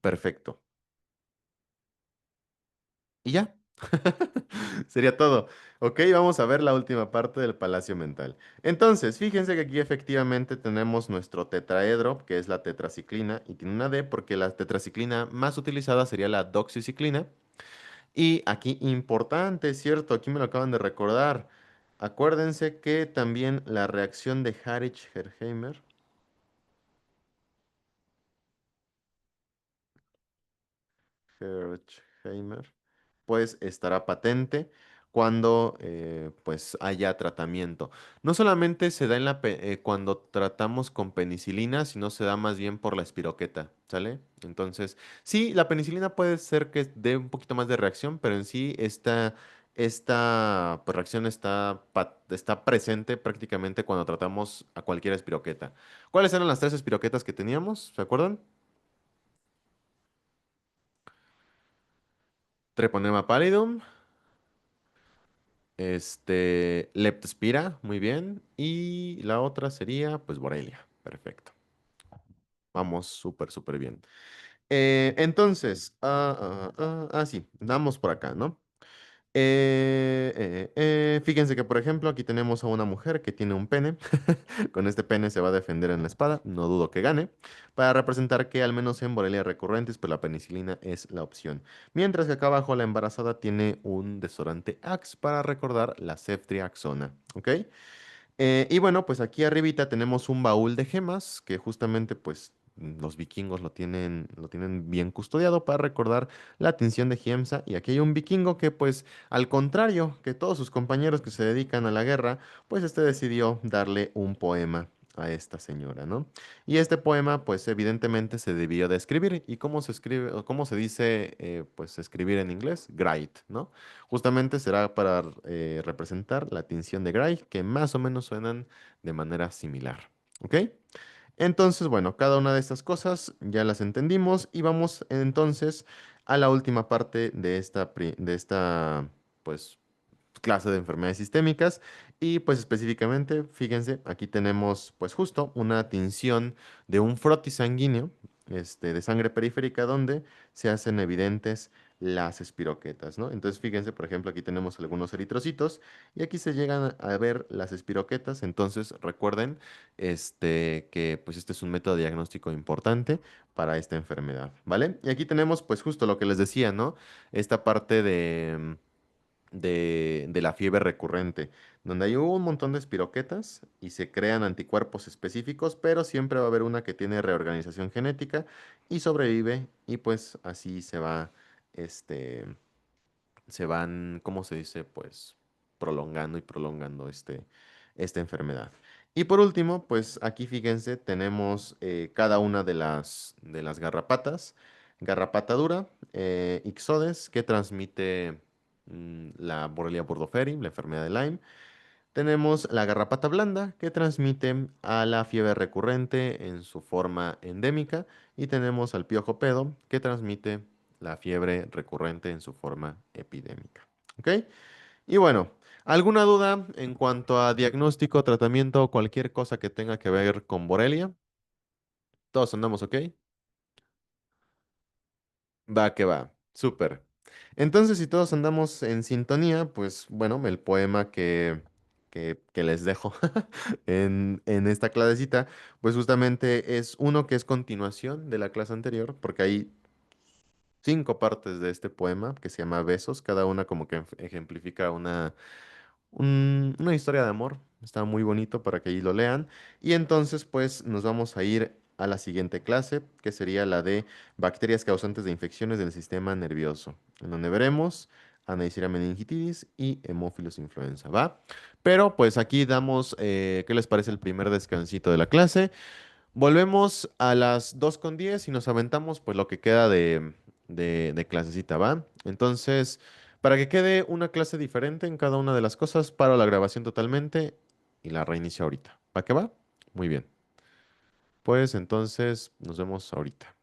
Perfecto. Y ya. Sería todo. Ok, vamos a ver la última parte del palacio mental. Entonces, fíjense que aquí efectivamente tenemos nuestro tetraedro, que es la tetraciclina, y tiene una D porque la tetraciclina más utilizada sería la doxiciclina. Y aquí, importante, ¿cierto? Aquí me lo acaban de recordar. Acuérdense que también la reacción de Harich-Herheimer, Hersheimer, pues estará patente cuando pues haya tratamiento. No solamente se da cuando tratamos con penicilina, sino se da más bien por la espiroqueta, ¿sale? Entonces, sí, la penicilina puede ser que dé un poquito más de reacción, pero en sí esta pues, reacción está presente prácticamente cuando tratamos a cualquier espiroqueta. ¿Cuáles eran las tres espiroquetas que teníamos? ¿Se acuerdan? Treponema pallidum, Leptospira, muy bien. Y la otra sería, pues, Borrelia. Perfecto. Vamos súper, súper bien. Entonces, sí, damos por acá, ¿no? Fíjense que, por ejemplo, aquí tenemos a una mujer que tiene un pene. Con este pene se va a defender en la espada. No dudo que gane. Para representar que, al menos en borrelia recurrentes, pues la penicilina es la opción. Mientras que acá abajo la embarazada tiene un desodorante Axe para recordar la ceftriaxona. ¿Ok? Y bueno, pues aquí arribita tenemos un baúl de gemas que justamente pues los vikingos lo tienen bien custodiado para recordar la atención de Giemsa. Y aquí hay un vikingo que pues al contrario que todos sus compañeros que se dedican a la guerra, pues este decidió darle un poema a esta señora, ¿no? Y este poema pues evidentemente se debió de escribir. ¿Y cómo se escribe o cómo se dice pues escribir en inglés? Grite, ¿no? Justamente será para representar la tinción de Gray, que más o menos suenan de manera similar. ¿Ok? Entonces, bueno, cada una de estas cosas ya las entendimos y vamos entonces a la última parte de esta pues, clase de enfermedades sistémicas y pues específicamente, fíjense, aquí tenemos pues justo una tinción de un frotis sanguíneo de sangre periférica donde se hacen evidentes las espiroquetas, ¿no? Entonces fíjense, por ejemplo, aquí tenemos algunos eritrocitos y aquí se llegan a ver las espiroquetas, entonces recuerden que pues este es un método diagnóstico importante para esta enfermedad, ¿vale? Y aquí tenemos pues justo lo que les decía, ¿no? Esta parte de la fiebre recurrente, donde hay un montón de espiroquetas y se crean anticuerpos específicos, pero siempre va a haber una que tiene reorganización genética y sobrevive y pues así se va, este, se van, ¿cómo se dice? Pues prolongando y prolongando esta enfermedad. Y por último, pues aquí fíjense, tenemos cada una de las garrapatas. Garrapata dura, Ixodes, que transmite la Borrelia burgdorferi, la enfermedad de Lyme. Tenemos la garrapata blanda, que transmite a la fiebre recurrente en su forma endémica. Y tenemos al piojo pedo, que transmite la fiebre recurrente en su forma epidémica. ¿Ok? Y bueno, ¿alguna duda en cuanto a diagnóstico, tratamiento o cualquier cosa que tenga que ver con Borrelia? ¿Todos andamos ok? Va que va, súper. Entonces, si todos andamos en sintonía, pues bueno, el poema que les dejo en esta clasecita, pues justamente es uno que es continuación de la clase anterior, porque hay 5 partes de este poema que se llama Besos, cada una como que ejemplifica una historia de amor. Está muy bonito para que ahí lo lean. Y entonces, pues, nos vamos a ir a la siguiente clase, que sería la de bacterias causantes de infecciones del sistema nervioso, en donde veremos a Neisseria meningitidis y Haemophilus influenza, ¿va? Pero, pues, aquí damos, ¿qué les parece el primer descansito de la clase? Volvemos a las 2:10 y nos aventamos pues lo que queda de clasecita, ¿va? Entonces, para que quede una clase diferente en cada una de las cosas, paro la grabación totalmente y la reinicio ahorita. ¿Va que va? Muy bien. Pues entonces nos vemos ahorita.